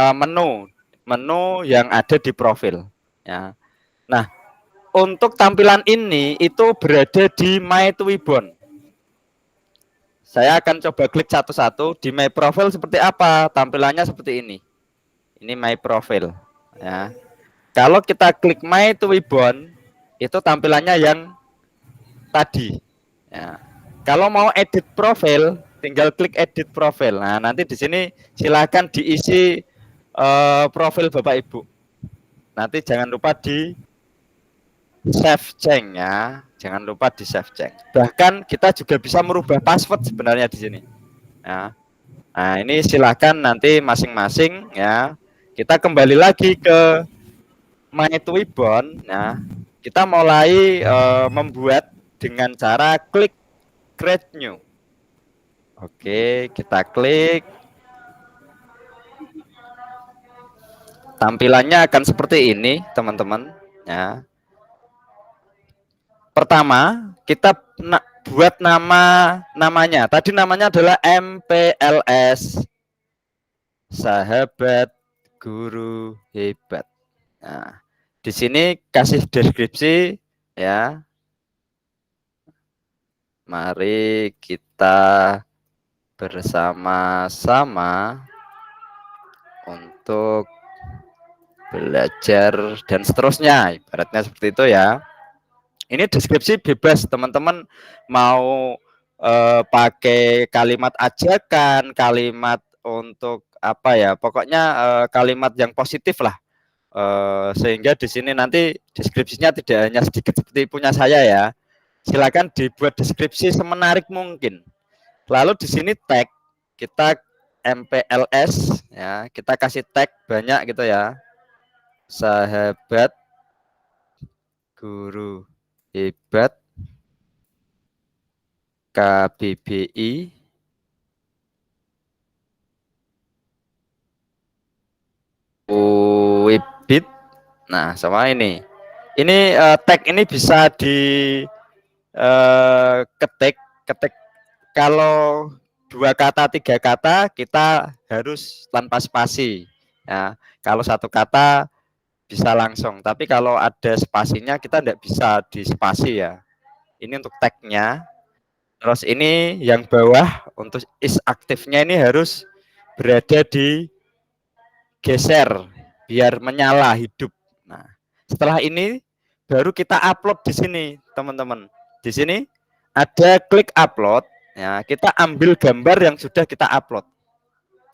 menu yang ada di profil ya. Nah, untuk tampilan ini itu berada di my Twibon. Saya akan coba klik satu-satu. Di my profile seperti apa? Tampilannya seperti ini. Ini my profile ya. Kalau kita klik my Twibon, itu tampilannya yang tadi ya. Kalau mau edit profil, tinggal klik edit profil. Nah, nanti di sini silakan diisi profil Bapak Ibu. Nanti jangan lupa di save change ya. Jangan lupa di save change. Bahkan kita juga bisa merubah password sebenarnya di sini ya. Nah, ini silakan nanti masing-masing ya. Kita kembali lagi ke my Twibon ya. Kita mulai membuat dengan cara klik create new. Oke, kita klik. Tampilannya akan seperti ini, teman-teman ya. Pertama, kita buat namanya. Tadi namanya adalah MPLS Sahabat guru hebat. Nah, di sini kasih deskripsi ya. Mari kita bersama-sama untuk belajar dan seterusnya, ibaratnya seperti itu ya. Ini deskripsi bebas, teman-teman mau pakai kalimat ajakan, kalimat untuk apa ya, pokoknya kalimat yang positif lah. Sehingga di sini nanti deskripsinya tidak hanya sedikit seperti punya saya ya. Silakan dibuat deskripsi semenarik mungkin. Lalu di sini tag kita MPLS ya, kita kasih tag banyak gitu ya. Sahabat guru hebat KBBI UIBIT. Nah, sama ini. Ini tag ini bisa di ketik kalau 2 kata 3 kata kita harus tanpa spasi ya. Kalau 1 kata bisa langsung, tapi kalau ada spasinya kita tidak bisa di spasi ya. Ini untuk tagnya. Terus ini yang bawah untuk is aktifnya ini harus berada di geser biar menyala hidup. Nah, setelah ini baru kita upload di sini, teman-teman. Di sini ada klik upload. Ya, kita ambil gambar yang sudah kita upload.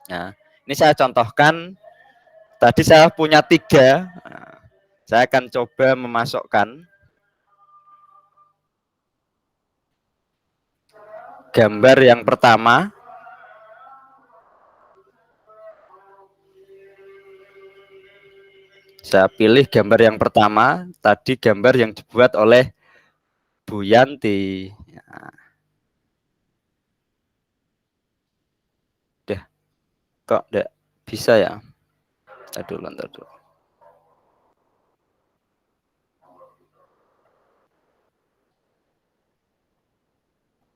Nah, ini saya contohkan. Tadi saya punya 3. Nah, saya akan coba memasukkan gambar yang pertama. Saya pilih gambar yang pertama. Tadi gambar yang dibuat oleh Bu Yanti. Udah, kok enggak bisa ya? Aduh, lantar dulu.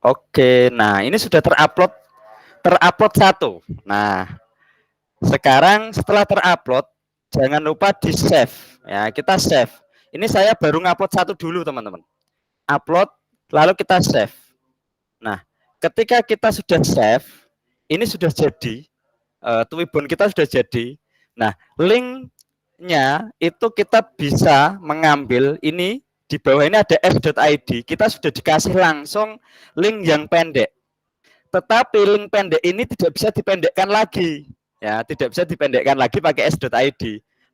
Oke, nah ini sudah terupload 1. Nah, sekarang setelah terupload, jangan lupa di save ya, kita save. Ini saya baru ngupload 1 dulu, teman-teman. Upload, lalu kita save. Nah, ketika kita sudah save, ini sudah jadi, Twibbon kita sudah jadi. Nah, linknya itu kita bisa mengambil ini, di bawah ini ada s.id, kita sudah dikasih langsung link yang pendek. Tetapi link pendek ini tidak bisa dipendekkan lagi. Ya, tidak bisa dipendekkan lagi pakai s.id.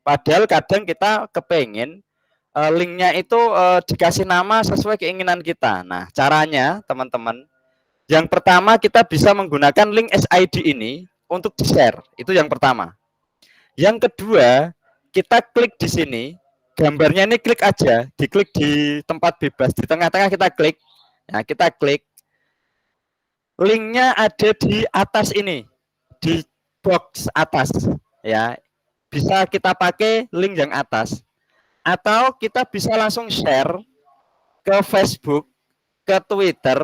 Padahal kadang kita kepengen linknya itu dikasih nama sesuai keinginan kita. Nah, caranya teman-teman, yang pertama kita bisa menggunakan link SID ini untuk di-share. Itu yang pertama. Yang kedua, kita klik di sini, gambarnya ini klik aja, diklik di tempat bebas, di tengah-tengah kita klik. Nah, kita klik. Linknya ada di atas ini, di box atas. Ya, bisa kita pakai link yang atas. Atau kita bisa langsung share ke Facebook, ke Twitter,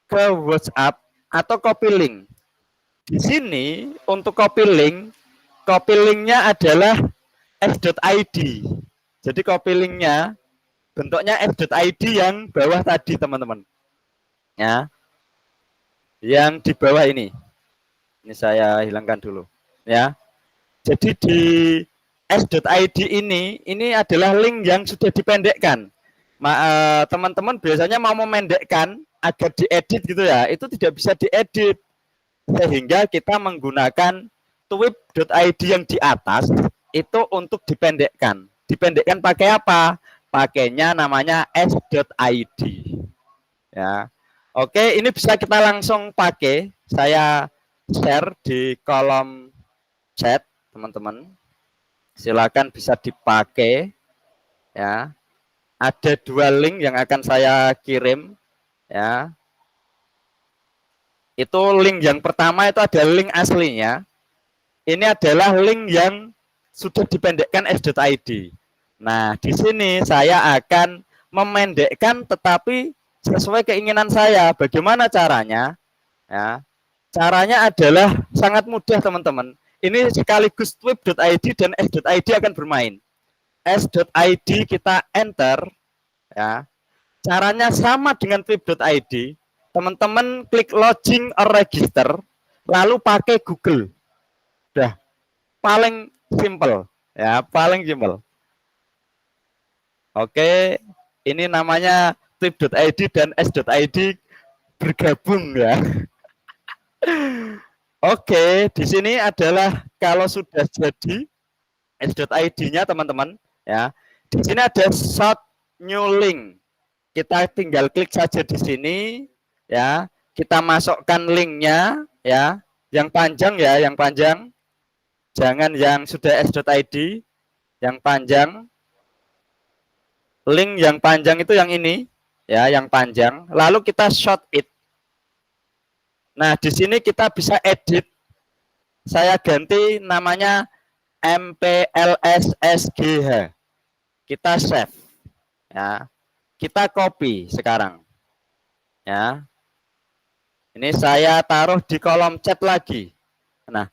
ke WhatsApp, atau copy link. Di sini untuk copy linknya adalah s.id. Jadi copy linknya bentuknya s.id yang bawah tadi, teman-teman. Ya, yang di bawah ini. Ini saya hilangkan dulu. Ya, jadi di s.id ini adalah link yang sudah dipendekkan. Teman-teman biasanya mau memendekkan agar diedit gitu ya, itu tidak bisa diedit. Sehingga kita menggunakan twib.id yang di atas itu untuk dipendekkan. Dipendekkan pakai apa? Pakainya namanya s.id. Ya. Oke, ini bisa kita langsung pakai. Saya share di kolom chat, teman-teman. Silakan bisa dipakai. Ya. Ada 2 link yang akan saya kirim. Ya. Itu link yang pertama itu ada link aslinya. Ini adalah link yang sudah dipendekkan s.id. Nah, di sini saya akan memendekkan tetapi sesuai keinginan saya. Bagaimana caranya? Ya. Caranya adalah sangat mudah, teman-teman. Ini sekaligus tweep.id dan s.id akan bermain. S.id kita enter, ya. Caranya sama dengan tweep.id. Teman-teman klik login or register, lalu pakai Google. Udah, paling simple, ya, paling simple. Oke, ini namanya tweep.id dan s.id bergabung, ya. Oke, di sini adalah kalau sudah jadi s.id-nya teman-teman, ya. Di sini ada short new link. Kita tinggal klik saja di sini, ya. Kita masukkan linknya, ya. Yang panjang, ya, yang panjang. Jangan yang sudah s.id, yang panjang. Link yang panjang itu yang ini, ya, yang panjang. Lalu kita short it. Nah, di sini kita bisa edit. Saya ganti namanya MPLSSGH. Kita save. Ya. Kita copy sekarang. Ya. Ini saya taruh di kolom chat lagi. Nah,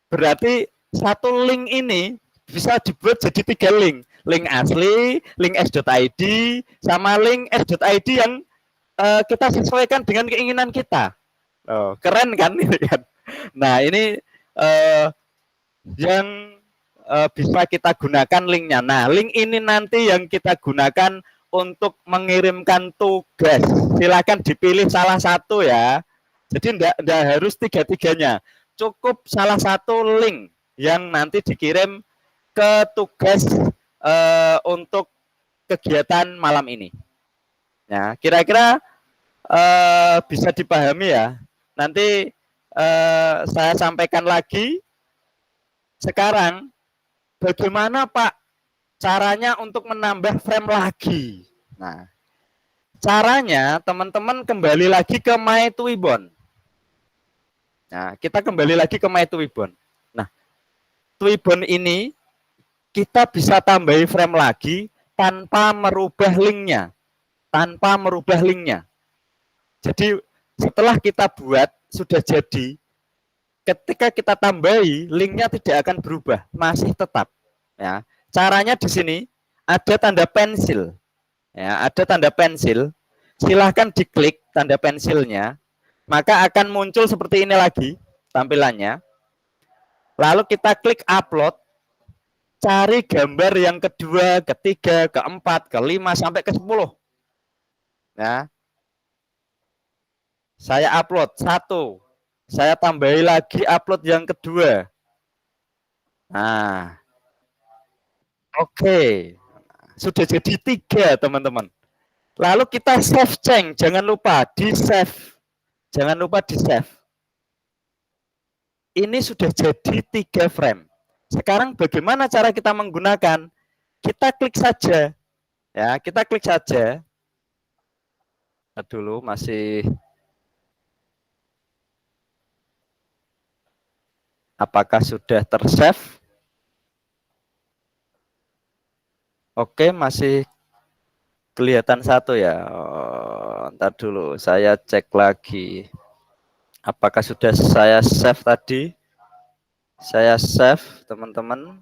berarti satu link ini bisa dibuat jadi 3 link. Link asli, link s.id, sama link s.id yang kita sesuaikan dengan keinginan kita. Oh, keren kan? Nah, ini yang bisa kita gunakan linknya. Nah, link ini nanti yang kita gunakan untuk mengirimkan tugas. Silakan dipilih salah satu, ya. Jadi enggak harus tiga-tiganya. Cukup salah satu link yang nanti dikirim ke tugas untuk kegiatan malam ini. Ya, kira-kira bisa dipahami, ya. Nanti saya sampaikan lagi. Sekarang, bagaimana Pak caranya untuk menambah frame lagi? Nah, caranya teman-teman kembali lagi ke MyTwibon. Nah, kita kembali lagi ke MyTwibon. Nah, Twibon ini kita bisa tambahi frame lagi tanpa merubah linknya. Tanpa merubah linknya. Jadi, setelah kita buat, sudah jadi, ketika kita tambahi, linknya tidak akan berubah, masih tetap. Ya, caranya di sini ada tanda pensil. Ya, ada tanda pensil. Silahkan diklik tanda pensilnya, maka akan muncul seperti ini lagi tampilannya. Lalu kita klik upload, cari gambar yang kedua, ketiga, keempat, kelima, sampai ke 10. Ya. Saya upload 1. Saya tambahi lagi upload yang kedua. Nah, oke. Sudah jadi 3, teman-teman. Lalu kita save change. Jangan lupa di-save. Jangan lupa di-save. Ini sudah jadi 3 frame. Sekarang bagaimana cara kita menggunakan? Kita klik saja. Ya, kita klik saja. Dulu masih... Apakah sudah tersave? Oke, masih kelihatan 1, ya. Ntar dulu, saya cek lagi. Apakah sudah saya save tadi? Saya save, teman-teman.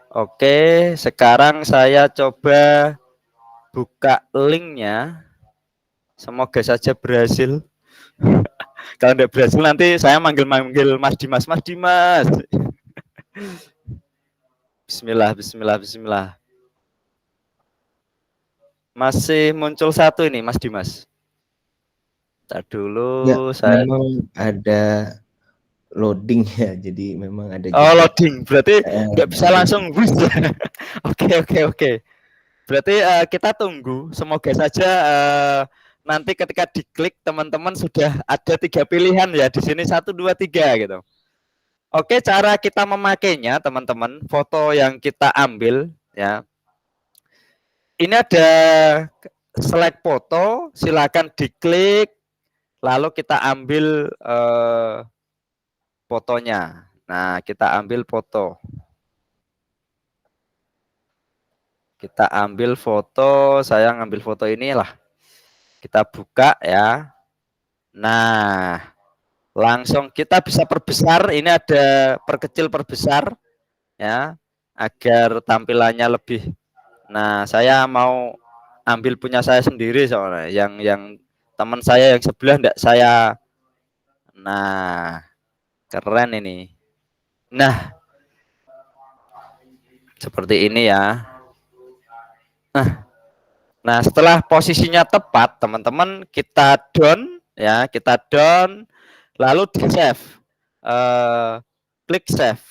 Oke, sekarang saya coba buka linknya. Semoga saja berhasil. Kalau tidak berhasil nanti saya manggil Mas Dimas. Mas Dimas. Bismillah, bismillah, bismillah. Masih muncul 1 ini, Mas Dimas. Ntar dulu, Ya, saya... memang ada loading, ya. Jadi memang ada... Oh, loading. Berarti nggak bisa langsung bus. Oke. Berarti kita tunggu. Semoga saja nanti ketika diklik teman-teman sudah ada 3 pilihan, ya. Di sini 1, 2, 3 gitu. Oke, cara kita memakainya, teman-teman. Foto yang kita ambil, ya. Ini ada select foto. Silakan diklik. Lalu kita ambil fotonya. Nah, kita ambil foto. Kita ambil foto, saya ngambil foto inilah. Kita buka, ya. Nah, Langsung kita bisa perbesar, ini ada perkecil perbesar ya, agar tampilannya lebih. Nah, saya mau ambil punya saya sendiri soalnya, yang teman saya yang sebelah enggak saya. Nah, keren ini. Nah, seperti ini ya. Nah, setelah posisinya tepat, teman-teman, kita down ya, kita down, lalu di save, klik save.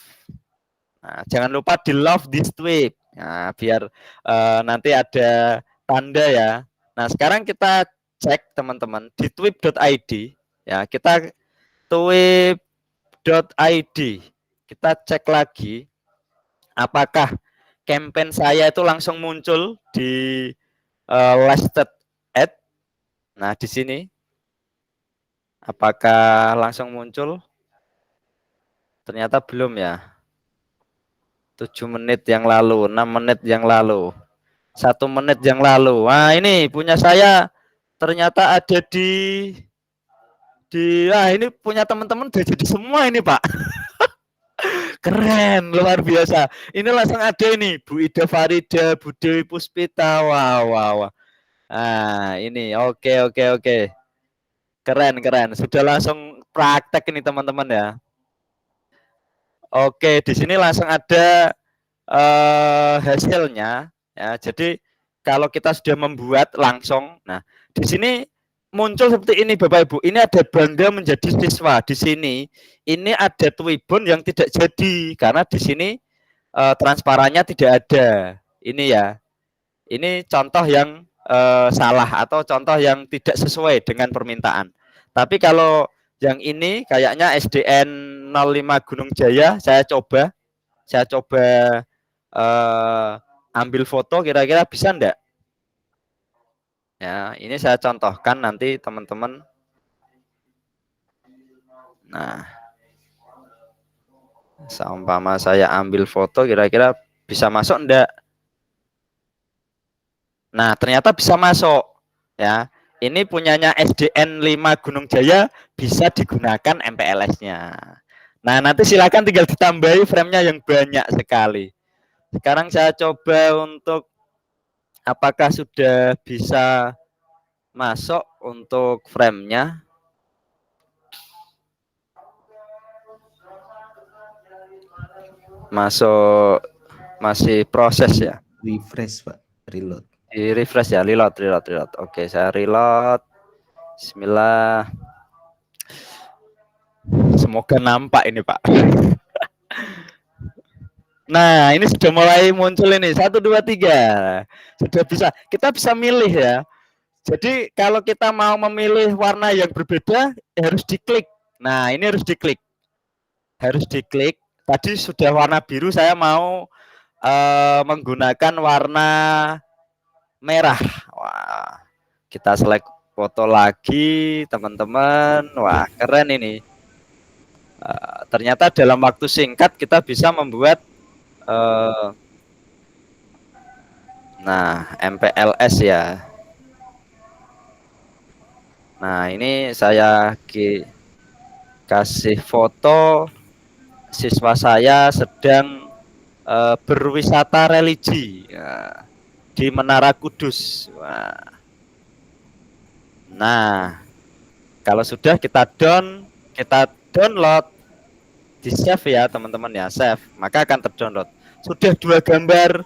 Nah, jangan lupa di love this tweet, nah, biar nanti ada tanda ya. Nah, sekarang kita cek teman-teman di tweet.id ya, kita tweet.id, kita cek lagi apakah campaign saya itu langsung muncul di listed ad. Nah, di sini apakah langsung muncul? Ternyata belum ya. 7 menit yang lalu, 6 menit yang lalu, 1 menit yang lalu. Wah, ini punya saya ternyata ada di ini punya teman-teman udah jadi semua ini, Pak. Keren, luar biasa. Ini langsung ada ini, Bu Ida Farida, Bu Dewi Puspita. Wow. Nah, ini oke. Keren. Sudah langsung praktek ini teman-teman ya. Oke, di sini langsung ada hasilnya ya. Jadi kalau kita sudah membuat langsung, nah di sini muncul seperti ini Bapak Ibu. Ini ada bangga menjadi siswa. Di sini ini ada Twibbon yang tidak jadi karena di sini transparannya tidak ada. Ini ya. Ini contoh yang salah atau contoh yang tidak sesuai dengan permintaan. Tapi kalau yang ini kayaknya SDN 05 Gunung Jaya, saya coba ambil foto, kira-kira bisa enggak? Ya, ini saya contohkan nanti teman-teman. Nah, seumpama saya ambil foto, kira-kira bisa masuk enggak? Nah, ternyata bisa masuk ya. Ini punyanya SDN 5 Gunung Jaya, bisa digunakan MPLS-nya. Nah, nanti silakan tinggal ditambahi frame-nya yang banyak sekali. Sekarang saya coba untuk apakah sudah bisa masuk untuk frame-nya. Masuk, masih proses ya. Refresh, Pak. Reload. Di refresh ya, reload. Oke, saya reload. Bismillah. Semoga nampak ini, Pak. Nah, ini sudah mulai muncul ini. 1, 2, 3. Sudah bisa. Kita bisa milih ya. Jadi kalau kita mau memilih warna yang berbeda, harus diklik. Nah, ini harus diklik. Harus diklik. Tadi sudah warna biru, saya mau menggunakan warna merah. Wah, kita select foto lagi teman-teman. Wah, keren ini. Ternyata dalam waktu singkat kita bisa membuat nah, MPLS ya. Nah, ini saya kasih foto siswa saya sedang berwisata religi ya, di Menara Kudus. Wah. Nah, kalau sudah kita download, di save ya teman-teman ya, save, maka akan terdownload. Sudah 2 gambar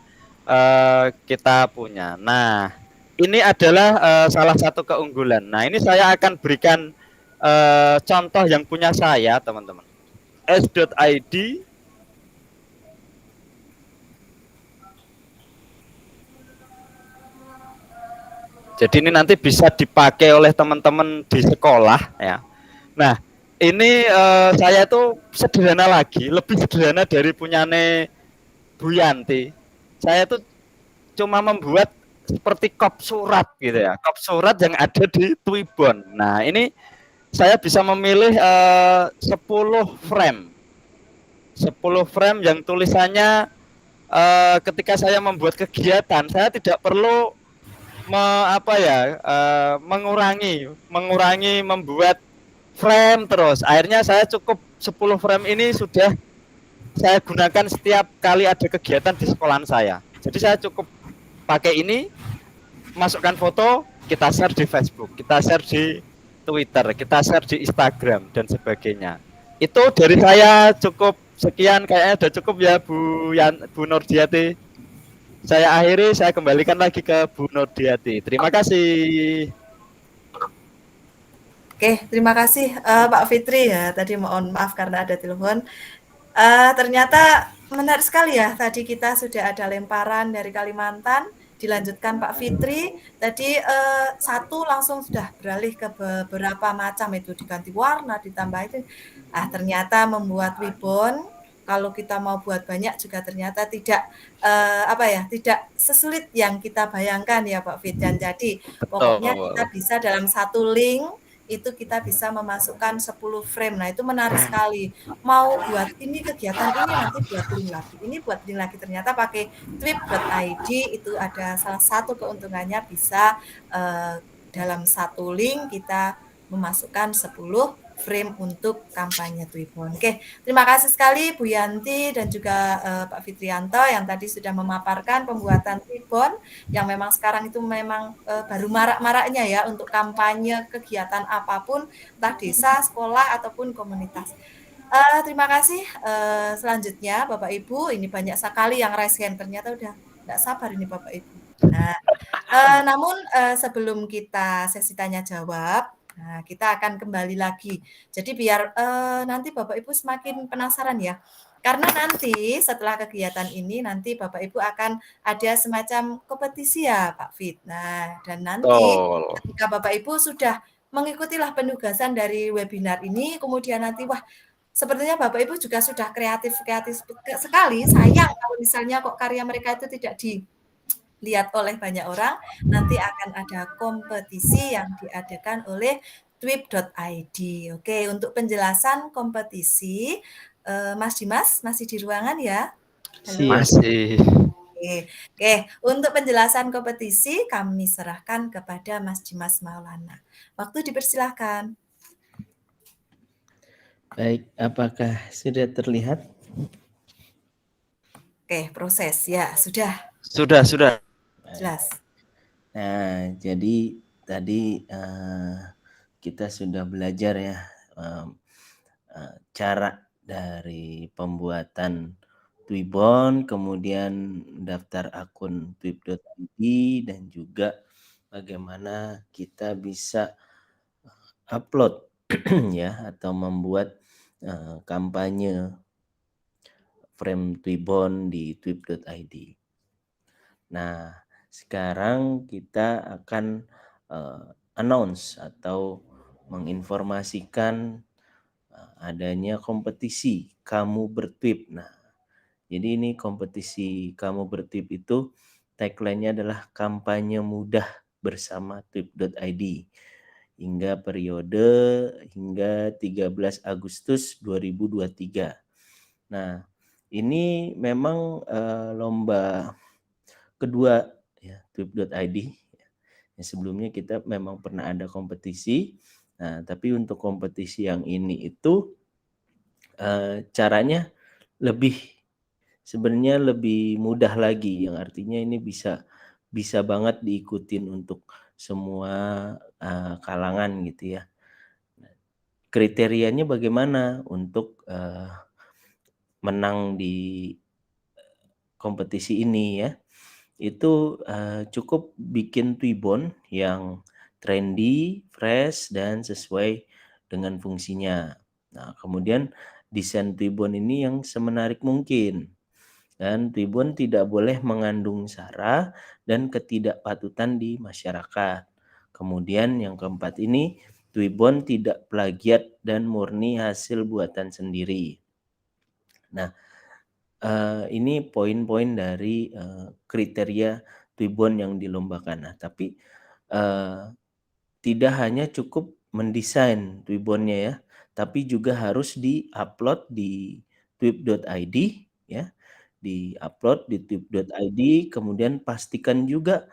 kita punya. Nah, ini adalah salah satu keunggulan. Nah, ini saya akan berikan contoh yang punya saya teman-teman. S.id jadi ini nanti bisa dipakai oleh teman-teman di sekolah ya. Nah, ini saya itu sederhana lagi, lebih sederhana dari punyane Bu Yanti. Saya itu cuma membuat seperti kop surat gitu ya, kop surat yang ada di Twibbon. Nah, ini saya bisa memilih 10 frame. 10 frame yang tulisannya ketika saya membuat kegiatan, saya tidak perlu mengurangi membuat frame terus. Akhirnya saya cukup 10 frame ini sudah saya gunakan setiap kali ada kegiatan di sekolahan saya. Jadi saya cukup pakai ini, masukkan foto, kita share di Facebook, kita share di Twitter, kita share di Instagram dan sebagainya. Itu dari saya cukup sekian, kayaknya udah cukup ya Bu Nordiati. Saya akhiri, saya kembalikan lagi ke Bu Nordiati. Terima kasih. Oke, terima kasih Pak Fitri ya. Tadi mohon maaf karena ada telepon. Ternyata menarik sekali ya. Tadi kita sudah ada lemparan dari Kalimantan, dilanjutkan Pak Fitri. Tadi satu langsung sudah beralih ke beberapa macam itu, diganti warna, ditambah itu. Ternyata membuat ribbon kalau kita mau buat banyak juga ternyata tidak tidak sesulit yang kita bayangkan ya Pak Fit. Dan jadi pokoknya kita bisa dalam satu link itu kita bisa memasukkan 10 frame. Nah, itu menarik sekali. Mau buat ini kegiatan ini nanti buat link lagi. Ini buat link lagi, ternyata pakai twip.id itu ada salah satu keuntungannya bisa dalam satu link kita memasukkan 10 frame untuk kampanye Twibbon. Oke, terima kasih sekali Bu Yanti dan juga Pak Fitrianto yang tadi sudah memaparkan pembuatan Twibbon yang memang sekarang itu memang baru marak-maraknya ya untuk kampanye kegiatan apapun, entah desa, sekolah ataupun komunitas. Terima kasih. Selanjutnya Bapak Ibu, ini banyak sekali yang raise hand, ternyata udah nggak sabar ini Bapak Ibu. Nah, namun sebelum kita sesi tanya jawab, nah, kita akan kembali lagi. Jadi biar nanti Bapak Ibu semakin penasaran ya. Karena nanti setelah kegiatan ini nanti Bapak Ibu akan ada semacam kompetisi ya Pak Fit. Nah, dan nanti ketika Bapak Ibu sudah mengikutilah penugasan dari webinar ini, kemudian nanti wah sepertinya Bapak Ibu juga sudah kreatif sekali. Sayang kalau misalnya kok karya mereka itu tidak dilihat oleh banyak orang, nanti akan ada kompetisi yang diadakan oleh twip.id. Oke, untuk penjelasan kompetisi, Mas Dimas masih di ruangan ya? Halo. Masih. Oke, untuk penjelasan kompetisi kami serahkan kepada Mas Dimas Maulana. Waktu dipersilahkan. Baik, apakah sudah terlihat? Oke, proses ya, sudah. Sudah. Jelas. Nah, jadi tadi kita sudah belajar ya cara dari pembuatan Twibbon, kemudian daftar akun twip.id dan juga bagaimana kita bisa upload ya atau membuat kampanye frame Twibbon di twip.id. Nah, sekarang kita akan announce atau menginformasikan adanya kompetisi Kamu Bertwip. Nah, jadi ini kompetisi Kamu Bertwip itu tagline-nya adalah kampanye mudah bersama twip.id hingga periode hingga 13 Agustus 2023. Nah, ini memang lomba kedua ya twip.id. Ya, sebelumnya kita memang pernah ada kompetisi. Nah, tapi untuk kompetisi yang ini itu caranya sebenarnya lebih mudah lagi, yang artinya ini bisa banget diikutin untuk semua kalangan gitu ya. Kriterianya bagaimana untuk menang di kompetisi ini ya? Itu cukup bikin Twibbon yang trendy, fresh, dan sesuai dengan fungsinya. Nah, kemudian desain Twibbon ini yang semenarik mungkin. Dan Twibbon tidak boleh mengandung sara dan ketidakpatutan di masyarakat. Kemudian yang keempat ini, Twibbon tidak plagiat dan murni hasil buatan sendiri. Nah, ini poin-poin dari kriteria Twibbon yang dilombakan. Nah, tapi tidak hanya cukup mendesain Twibbonnya ya, tapi juga harus di-upload di twip.id ya. Di-upload di twip.id, kemudian pastikan juga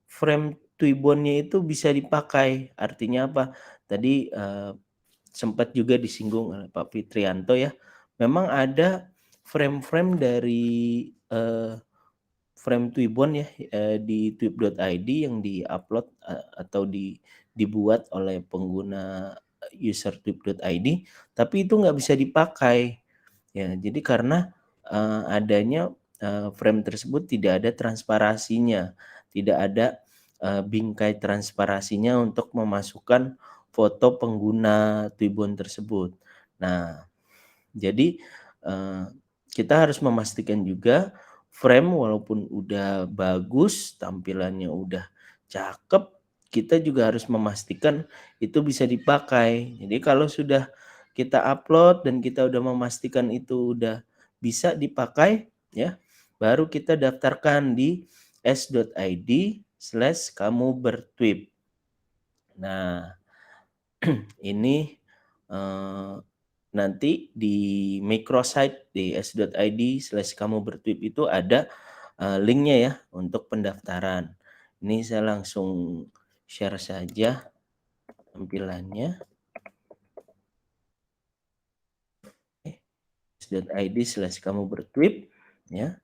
frame Twibbonnya itu bisa dipakai. Artinya apa? Tadi sempat juga disinggung oleh Pak Fitrianto ya, memang ada frame-frame dari frame Twibbon ya di twib.id yang diupload atau dibuat oleh pengguna user twib.id, tapi itu nggak bisa dipakai ya. Jadi karena adanya frame tersebut tidak ada transparasinya, tidak ada bingkai transparasinya untuk memasukkan foto pengguna Twibbon tersebut. Nah, jadi kita harus memastikan juga frame walaupun udah bagus, tampilannya udah cakep, kita juga harus memastikan itu bisa dipakai. Jadi kalau sudah kita upload dan kita udah memastikan itu udah bisa dipakai ya, baru kita daftarkan di s.id/kamu-bertwib. Nah, ini nanti di microsite di s.id/kamu-bertwib itu ada linknya ya untuk pendaftaran. Ini saya langsung share saja tampilannya. s.id/kamu-bertwib ya.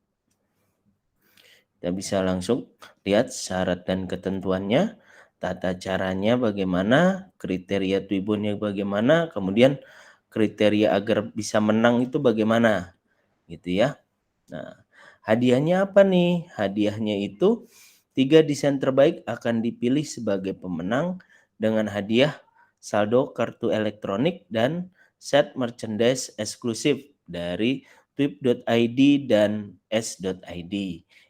Kita bisa langsung lihat syarat dan ketentuannya, tata caranya bagaimana, kriteria Twibbonnya bagaimana, kemudian kriteria agar bisa menang itu bagaimana gitu ya. Nah, hadiahnya apa nih? Hadiahnya itu 3 desain terbaik akan dipilih sebagai pemenang dengan hadiah saldo kartu elektronik dan set merchandise eksklusif dari twib.id dan s.id.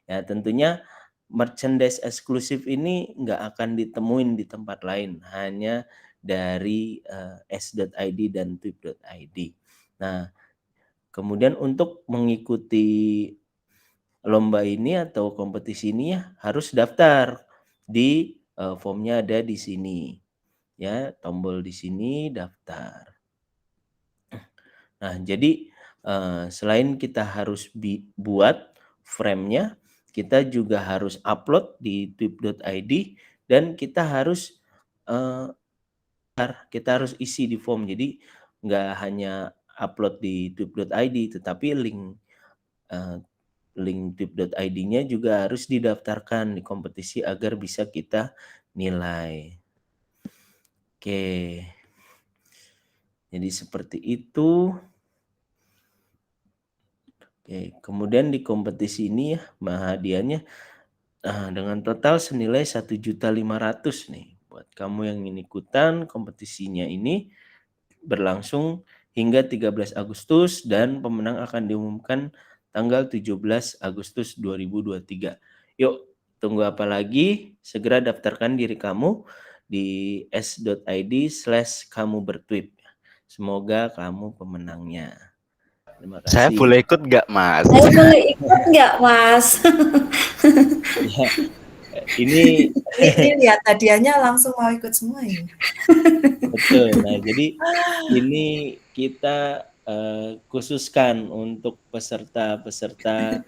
Ya, tentunya merchandise eksklusif ini nggak akan ditemuin di tempat lain, hanya dari s.id dan twib.id. Nah, kemudian untuk mengikuti lomba ini atau kompetisi ini ya harus daftar di formnya ada di sini. Ya, tombol di sini daftar. Nah, jadi selain kita harus buat frame-nya, kita juga harus upload di twib.id dan kita harus isi di form. Jadi nggak hanya upload di twib.id, tetapi link twib.id-nya juga harus didaftarkan di kompetisi agar bisa kita nilai. Oke. Jadi seperti itu. Oke, kemudian di kompetisi ini ya, hadiahnya dengan total senilai 1.500.000 nih. Buat kamu yang ingin ikutan kompetisinya ini berlangsung hingga 13 Agustus dan pemenang akan diumumkan tanggal 17 Agustus 2023. Yuk, tunggu apa lagi? Segera daftarkan diri kamu di s.id/kamu-bertwib. Semoga kamu pemenangnya. Terima kasih. Saya boleh ikut nggak, Mas? Saya boleh ikut nggak, Mas? Ya, ini lihat hadiahnya langsung mau ikut semua ini. betul. Nah, jadi ini kita khususkan untuk peserta-peserta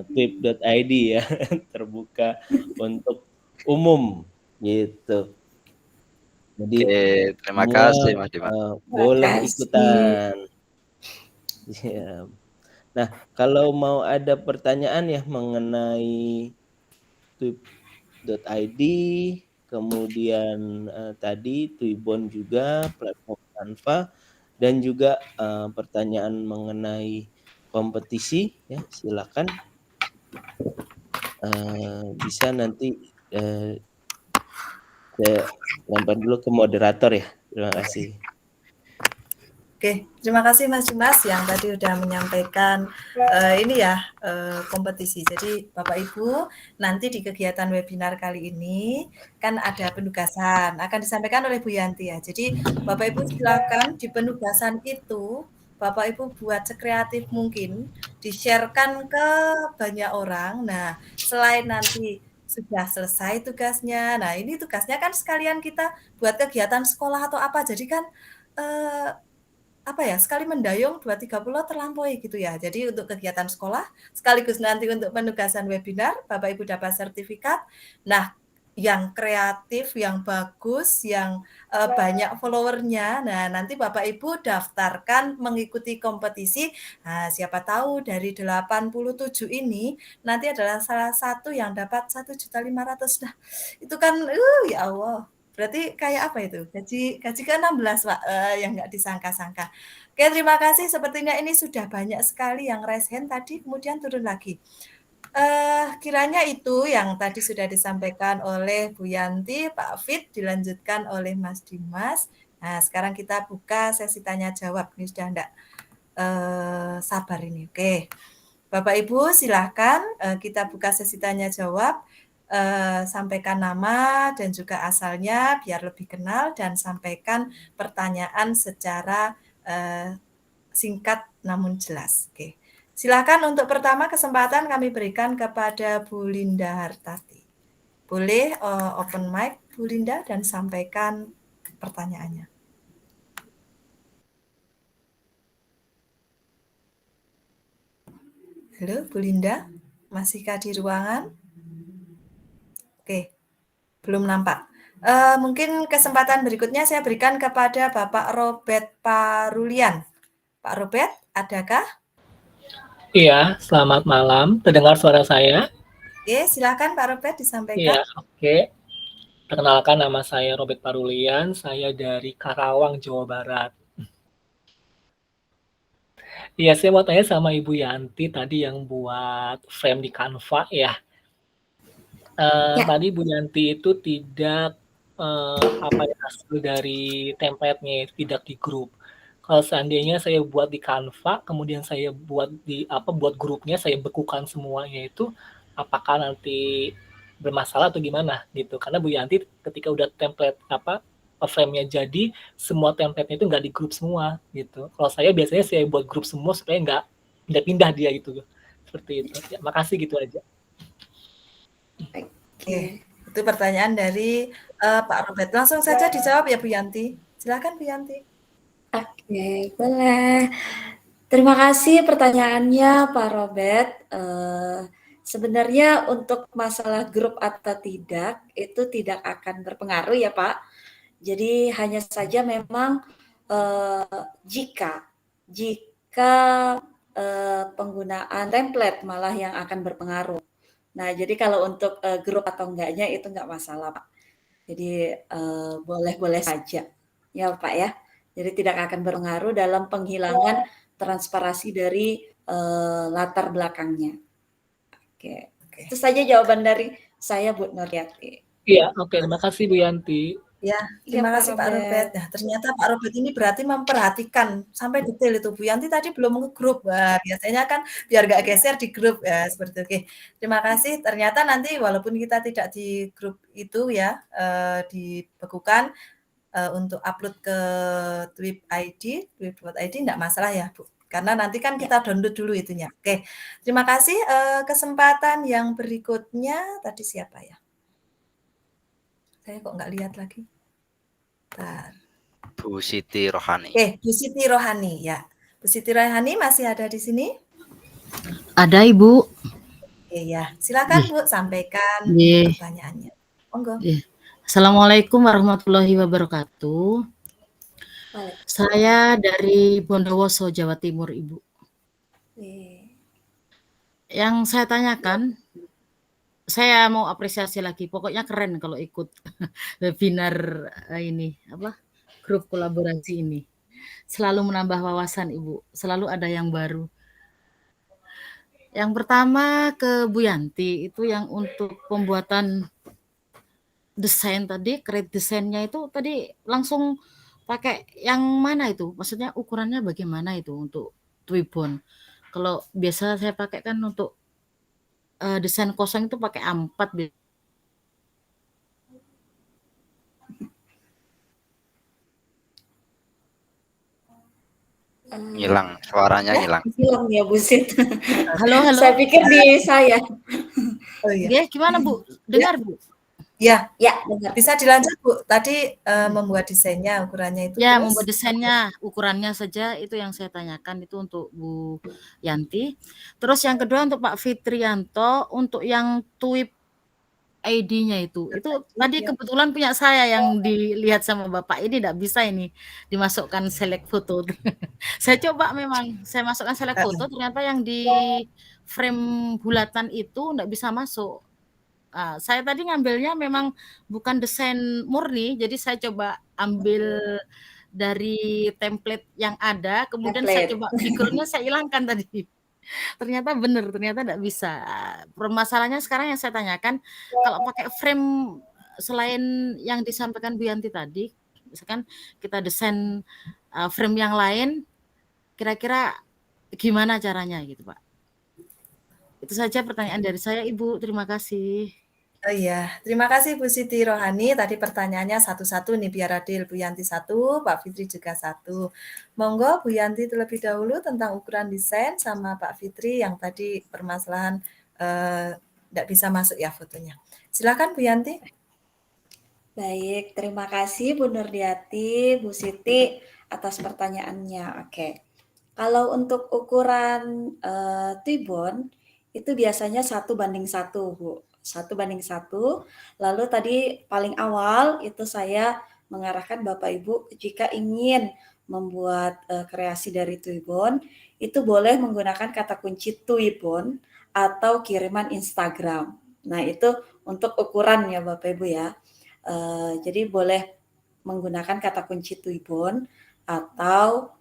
twib.id ya, terbuka untuk umum gitu. Jadi terima kasih Mas Dimas. boleh ikutan. Ya. Nah, kalau mau ada pertanyaan ya mengenai twib.id, kemudian tadi Twibbon juga, platform Canva, dan juga pertanyaan mengenai kompetisi ya silakan bisa nanti saya lempar dulu ke moderator ya. Terima kasih. Oke, terima kasih Mas Dimas yang tadi sudah menyampaikan ini ya kompetisi. Jadi Bapak Ibu nanti di kegiatan webinar kali ini kan ada penugasan akan disampaikan oleh Bu Yanti ya. Jadi Bapak Ibu silakan di penugasan itu Bapak Ibu buat sekreatif mungkin, di-share-kan ke banyak orang. Nah, selain nanti sudah selesai tugasnya, nah ini tugasnya kan sekalian kita buat kegiatan sekolah atau apa. Jadi kan sekali mendayung 2-3 pulau terlampaui gitu ya. Jadi untuk kegiatan sekolah sekaligus nanti untuk penugasan webinar Bapak Ibu dapat sertifikat. Nah, yang kreatif, yang bagus, yang banyak followernya. Nah, nanti Bapak Ibu daftarkan mengikuti kompetisi. Nah, siapa tahu dari 87 ini nanti adalah salah satu yang dapat 1.500.000. Nah, itu kan ya Allah. Berarti kayak apa itu? Gaji ke-16, Pak, yang nggak disangka-sangka. Oke, terima kasih. Sepertinya ini sudah banyak sekali yang raise hand tadi, kemudian turun lagi. Kiranya itu yang tadi sudah disampaikan oleh Bu Yanti, Pak Fit, dilanjutkan oleh Mas Dimas. Nah, sekarang kita buka sesi tanya jawab. Ini sudah enggak sabar ini. Oke. Bapak Ibu silahkan kita buka sesi tanya jawab. Sampaikan nama dan juga asalnya biar lebih kenal dan sampaikan pertanyaan secara singkat namun jelas. Oke. Silakan untuk pertama kesempatan kami berikan kepada Bu Linda Hartati. Boleh open mic Bu Linda dan sampaikan pertanyaannya. Halo Bu Linda, masihkah di ruangan? Oke, belum nampak. Mungkin kesempatan berikutnya saya berikan kepada Bapak Robert Parulian. Pak Robert, adakah? Iya, selamat malam. Terdengar suara saya? Oke, silakan Pak Robert disampaikan. Iya, oke. Perkenalkan, nama saya Robert Parulian. Saya dari Karawang, Jawa Barat. Iya, saya mau tanya sama Ibu Yanti tadi yang buat frame di Canva ya. Tadi Bu Yanti itu tidak hasil dari template-nya itu tidak di grup. Kalau seandainya saya buat di Canva, kemudian saya buat buat grupnya, saya bekukan semuanya itu, apakah nanti bermasalah atau gimana gitu? Karena Bu Yanti ketika udah template frame-nya jadi, semua template-nya itu nggak di grup semua gitu. Kalau saya biasanya saya buat grup semua supaya nggak pindah-pindah dia gitu, seperti itu. Ya, makasih gitu aja. Oke, itu pertanyaan dari Pak Robert. Langsung saja dijawab ya Bu Yanti. Silakan Bu Yanti. Oke, boleh. Terima kasih pertanyaannya Pak Robert. Sebenarnya untuk masalah grup atau tidak, itu tidak akan berpengaruh ya Pak. Jadi hanya saja memang jika penggunaan template malah yang akan berpengaruh. Nah, jadi kalau untuk grup atau enggaknya itu enggak masalah Pak. Jadi boleh-boleh saja ya Pak ya. Jadi tidak akan berpengaruh dalam penghilangan transparasi dari latar belakangnya. Oke. Itu saja jawaban dari saya Bu Nuryati. Iya, oke. Terima kasih Bu Yanti. Ya, terima kasih Pak Robert. Nah, ternyata Pak Robert ini berarti memperhatikan sampai detail itu. Bu Yanti tadi belum nge-grup. Wah, biasanya kan biar nggak geser di grup ya seperti itu. Oke. Terima kasih. Ternyata nanti walaupun kita tidak di grup itu ya dibekukan untuk upload ke Tweep.id enggak masalah ya, Bu. Karena nanti kan kita download dulu itunya. Oke. Terima kasih. Kesempatan yang berikutnya tadi siapa ya? Saya kok nggak lihat lagi. Bentar. Bu Siti Rohani. Bu Siti Rohani ya. Bu Siti Rohani masih ada di sini? Ada Ibu. Oke ya. Silakan Bu sampaikan pertanyaannya. Monggo. Assalamualaikum warahmatullahi wabarakatuh. Saya dari Bondowoso, Jawa Timur, Ibu. Yang saya tanyakan, saya mau apresiasi lagi. Pokoknya keren kalau ikut webinar ini, grup kolaborasi ini. Selalu menambah wawasan, Ibu. Selalu ada yang baru. Yang pertama ke Bu Yanti, itu yang untuk pembuatan desain tadi, create desainnya itu tadi langsung pakai yang mana itu? Maksudnya ukurannya bagaimana itu untuk Twibbon? Kalau biasa saya pakai kan untuk desain kosong itu pakai A4. Hilang, suaranya hilang. Hilang ya Bu Sit. Halo. Saya pikir di saya. Oh iya. Gimana Bu? Dengar Bu? Ya, dengar. Bisa dilanjut Bu. Tadi membuat desainnya, ukurannya itu. Ya, membuat desainnya, ukurannya saja itu yang saya tanyakan itu untuk Bu Yanti. Terus yang kedua untuk Pak Fitrianto, untuk yang Tweep ID-nya itu. Itu tadi Ya. kebetulan punya saya yang dilihat sama Bapak ini tidak bisa ini dimasukkan select foto. Saya coba memang, saya masukkan select foto ternyata yang di frame bulatan itu enggak bisa masuk. Saya tadi ngambilnya memang bukan desain murni, jadi saya coba ambil dari template yang ada, kemudian saya coba background-nya saya hilangkan tadi. Ternyata benar, ternyata enggak bisa. Permasalahannya sekarang yang saya tanyakan, kalau pakai frame selain yang disampaikan Bu Yanti tadi, misalkan kita desain frame yang lain, kira-kira gimana caranya gitu, Pak? Itu saja pertanyaan dari saya, Ibu. Terima kasih. Oh iya, terima kasih Bu Siti Rohani. Tadi pertanyaannya satu-satu nih biar adil. Bu Yanti 1, Pak Fitri juga 1. Monggo Bu Yanti terlebih dahulu tentang ukuran desain sama Pak Fitri yang tadi permasalahan tidak bisa masuk ya fotonya. Silakan Bu Yanti. Baik, terima kasih Bu Nurdiati, Bu Siti atas pertanyaannya. Oke. Kalau untuk ukuran Twibbon itu biasanya 1:1, Bu. 1:1. Lalu tadi paling awal itu saya mengarahkan Bapak Ibu jika ingin membuat kreasi dari Twibbon itu boleh menggunakan kata kunci Twibbon atau kiriman Instagram. Nah, itu untuk ukuran ya Bapak Ibu ya. Jadi boleh menggunakan kata kunci Twibbon atau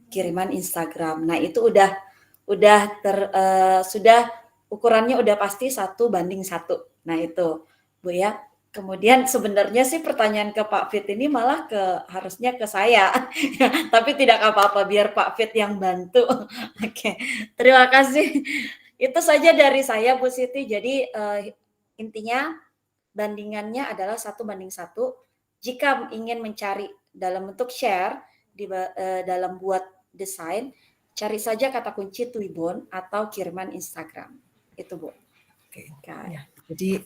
kiriman Instagram. Nah, itu sudah ukurannya udah pasti 1:1. Nah, itu Bu ya. Kemudian sebenarnya sih pertanyaan ke Pak Fit ini malah harusnya ke saya. Tapi tidak apa-apa, biar Pak Fit yang bantu. Oke. Terima kasih. Itu saja dari saya Bu Siti. Jadi intinya bandingannya adalah 1:1. Jika ingin mencari dalam bentuk share dalam buat desain, cari saja kata kunci Twibbon atau kiriman Instagram. Itu Bu. Oke. Ya, jadi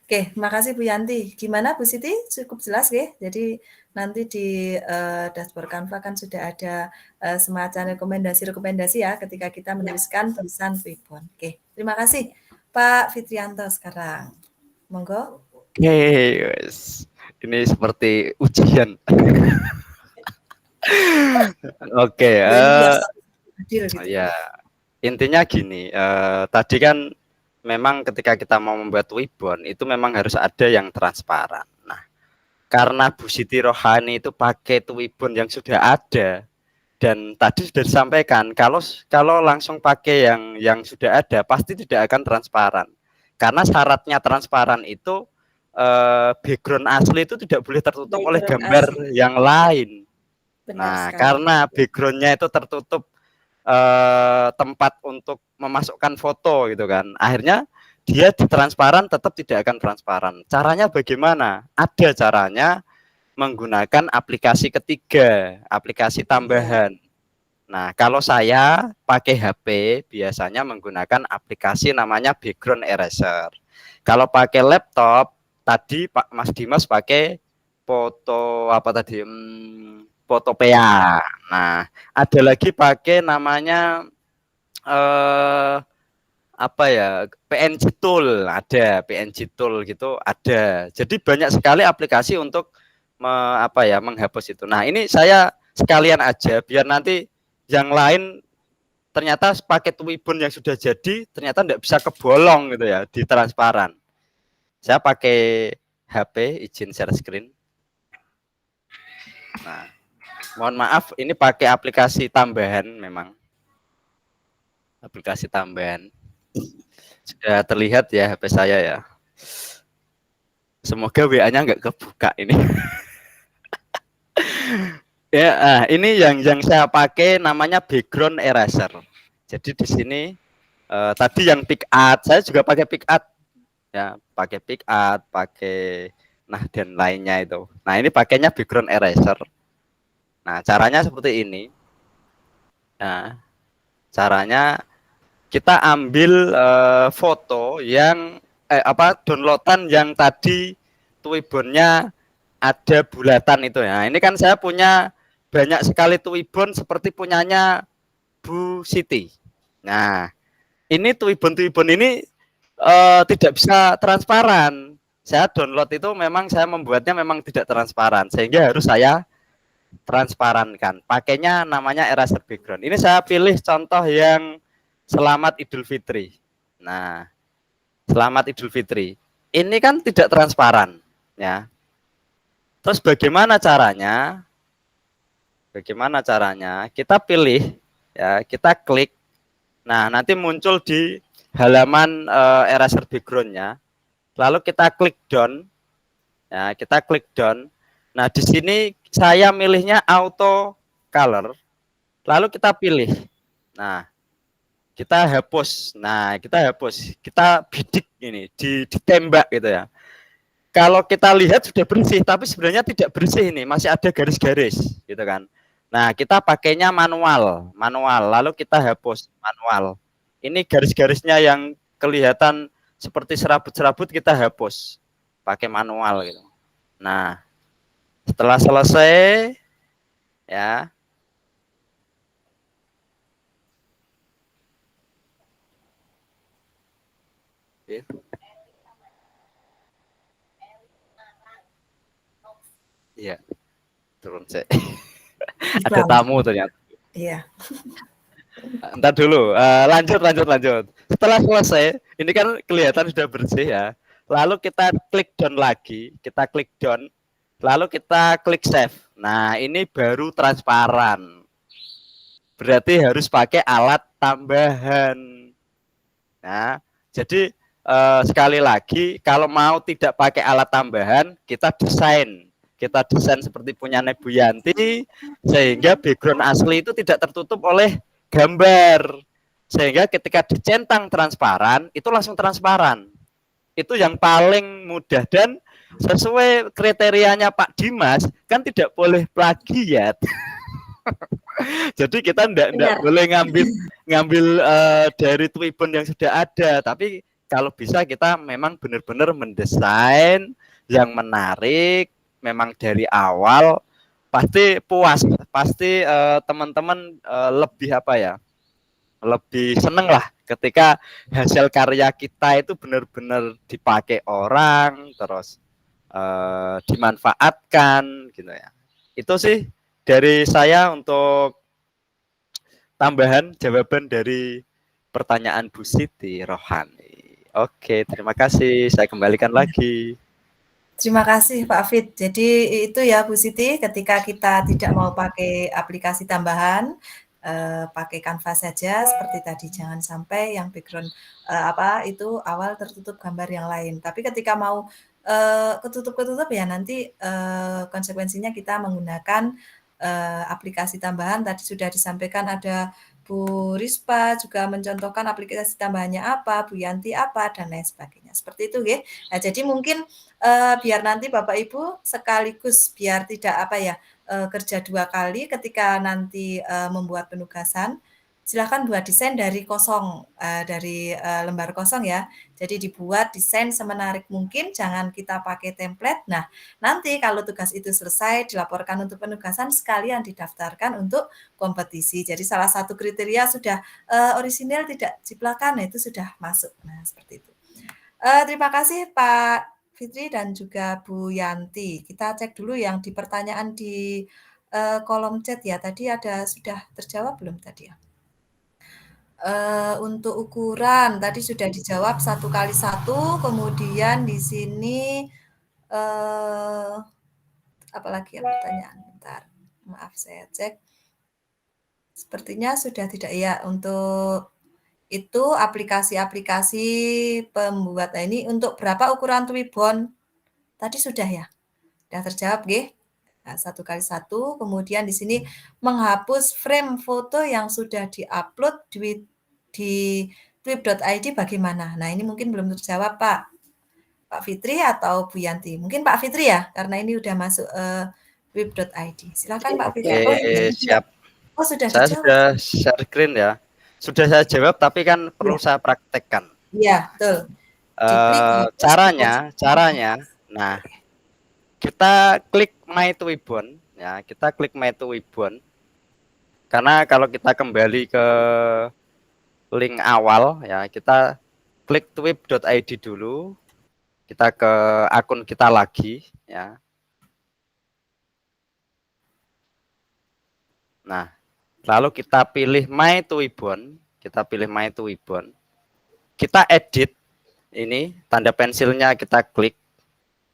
terima kasih Bu Yanti. Gimana Bu Siti? Cukup jelas ya? Jadi nanti di dashboard Canva kan sudah ada semacam rekomendasi ya ketika kita menuliskan tulisan Twibbon. Oke, terima kasih Pak Fitrianto sekarang. Monggo. Yes. Ini seperti ujian. Oke. Ya, intinya gini. Tadi kan memang ketika kita mau membuat Twibbon itu memang harus ada yang transparan. Nah, karena Bu Siti Rohani itu pakai Twibbon yang sudah ada dan tadi sudah disampaikan kalau langsung pakai yang sudah ada pasti tidak akan transparan. Karena syaratnya transparan itu background asli itu tidak boleh tertutup oleh gambar yang lain. Nah, karena backgroundnya itu tertutup tempat untuk memasukkan foto gitu kan. Akhirnya dia di transparan tetap tidak akan transparan. Caranya bagaimana? Ada caranya menggunakan aplikasi ketiga, aplikasi tambahan. Nah, kalau saya pakai HP biasanya menggunakan aplikasi namanya Background Eraser. Kalau pakai laptop tadi Pak Mas Dimas pakai Photopea. Nah, ada lagi pakai namanya PNG Tool, ada PNG Tool gitu, ada. Jadi banyak sekali aplikasi untuk menghapus itu. Nah, ini saya sekalian aja biar nanti yang lain ternyata pakai Twibbon yang sudah jadi ternyata tidak bisa kebolong gitu ya di transparan. Saya pakai HP, izin share screen. Nah, mohon maaf, ini pakai aplikasi tambahan memang. Aplikasi tambahan. Sudah terlihat ya HP saya ya. Semoga WA-nya nggak kebuka ini. Ya, ini yang saya pakai namanya Background Eraser. Jadi di sini tadi yang PicArt, saya juga pakai PicArt. Ya, pakai PicArt, pakai dan lainnya itu. Nah, ini pakainya Background Eraser. Nah, caranya seperti ini. Nah, caranya kita ambil foto yang downloadan yang tadi Twibbonnya ada bulatan itu ya. Ini kan saya punya banyak sekali Twibbon seperti punyanya Bu Siti. Nah, ini Twibbon ini tidak bisa transparan. Saya download itu memang saya membuatnya memang tidak transparan, sehingga harus saya transparankan. Pakainya namanya eraser background. Ini saya pilih contoh yang Selamat Idul Fitri. Nah, Selamat Idul Fitri. Ini kan tidak transparan, ya. Terus bagaimana caranya? Bagaimana caranya? Kita pilih, ya, kita klik. Nah, nanti muncul di halaman eraser background-nya. Lalu kita klik down. Ya, kita klik down. Nah, di sini saya milihnya auto color. Lalu kita pilih. Nah, kita hapus. Nah, kita hapus. Kita bidik ini, ditembak gitu ya. Kalau kita lihat sudah bersih, tapi sebenarnya tidak bersih ini, masih ada garis-garis gitu kan. Nah, kita pakainya manual. Lalu kita hapus manual. Ini garis-garisnya yang kelihatan seperti serabut-serabut kita hapus pakai manual gitu. Nah, setelah selesai ya. Iya. Turun sih. Ada tamu ternyata. Iya. Entar dulu, lanjut. Setelah selesai, ini kan kelihatan sudah bersih ya. Lalu kita klik down lagi, lalu kita klik save. Nah, ini baru transparan. Berarti harus pakai alat tambahan. Nah, jadi sekali lagi, kalau mau tidak pakai alat tambahan, kita desain seperti punya Bu Yanti, sehingga background asli itu tidak tertutup oleh gambar, sehingga ketika dicentang transparan itu langsung transparan. Itu yang paling mudah dan sesuai kriterianya Pak Dimas, kan tidak boleh plagiat. Jadi kita tidak boleh ngambil dari Twibbon yang sudah ada, tapi kalau bisa kita memang benar-benar mendesain yang menarik. Memang dari awal pasti puas, pasti teman-teman lebih lebih seneng lah ketika hasil karya kita itu benar-benar dipakai orang, terus dimanfaatkan gitu ya. Itu sih dari saya untuk tambahan jawaban dari pertanyaan Bu Siti Rohani. Oke, terima kasih. Saya kembalikan lagi. Terima kasih Pak Fit. Jadi itu ya Bu Siti, ketika kita tidak mau pakai aplikasi tambahan, pakai Canva saja seperti tadi, jangan sampai yang background itu awal tertutup gambar yang lain. Tapi ketika mau ketutup ya nanti konsekuensinya kita menggunakan aplikasi tambahan. Tadi sudah disampaikan ada Bu Rispa juga mencontohkan aplikasi tambahannya apa, Bu Yanti apa, dan lain sebagainya. Seperti itu ya. Nah, jadi mungkin biar nanti Bapak Ibu sekaligus biar tidak kerja 2 kali ketika nanti membuat penugasan, silakan buat desain dari kosong, dari lembar kosong ya. Jadi dibuat desain semenarik mungkin, jangan kita pakai template. Nah, nanti kalau tugas itu selesai dilaporkan untuk penugasan, sekalian didaftarkan untuk kompetisi. Jadi salah satu kriteria sudah orisinil tidak ciplakan, nah itu sudah masuk. Nah, seperti itu. Terima kasih Pak Fitri dan juga Bu Yanti. Kita cek dulu yang di pertanyaan di kolom chat ya. Tadi sudah terjawab belum tadi ya? Untuk ukuran tadi sudah dijawab 1x1, kemudian di sini apalagi ya pertanyaan? Bentar, maaf saya cek. Sepertinya sudah tidak ya untuk itu aplikasi-aplikasi pembuat ini untuk berapa ukuran Twibbon? Tadi sudah ya? Sudah terjawab nggih? Nah, 1x1, kemudian di sini menghapus frame foto yang sudah diupload di twib.id bagaimana? Nah, ini mungkin belum terjawab Pak Fitri atau Bu Yanti. Mungkin Pak Fitri ya, karena ini udah masuk twib.id. Silakan Pak Fitri. Siap. Oh, sudah saya dijawab. Sudah share screen ya. Sudah saya jawab, tapi kan perlu saya praktekkan. Iya, betul. Caranya, nah, kita klik My Twibbon, ya, kita klik My Twibbon. Karena kalau kita kembali ke link awal, ya, kita klik twib.id dulu. Kita ke akun kita lagi ya. Nah, lalu kita pilih My Twibbon, kita pilih My Twibbon. Kita edit ini tanda pensilnya kita klik.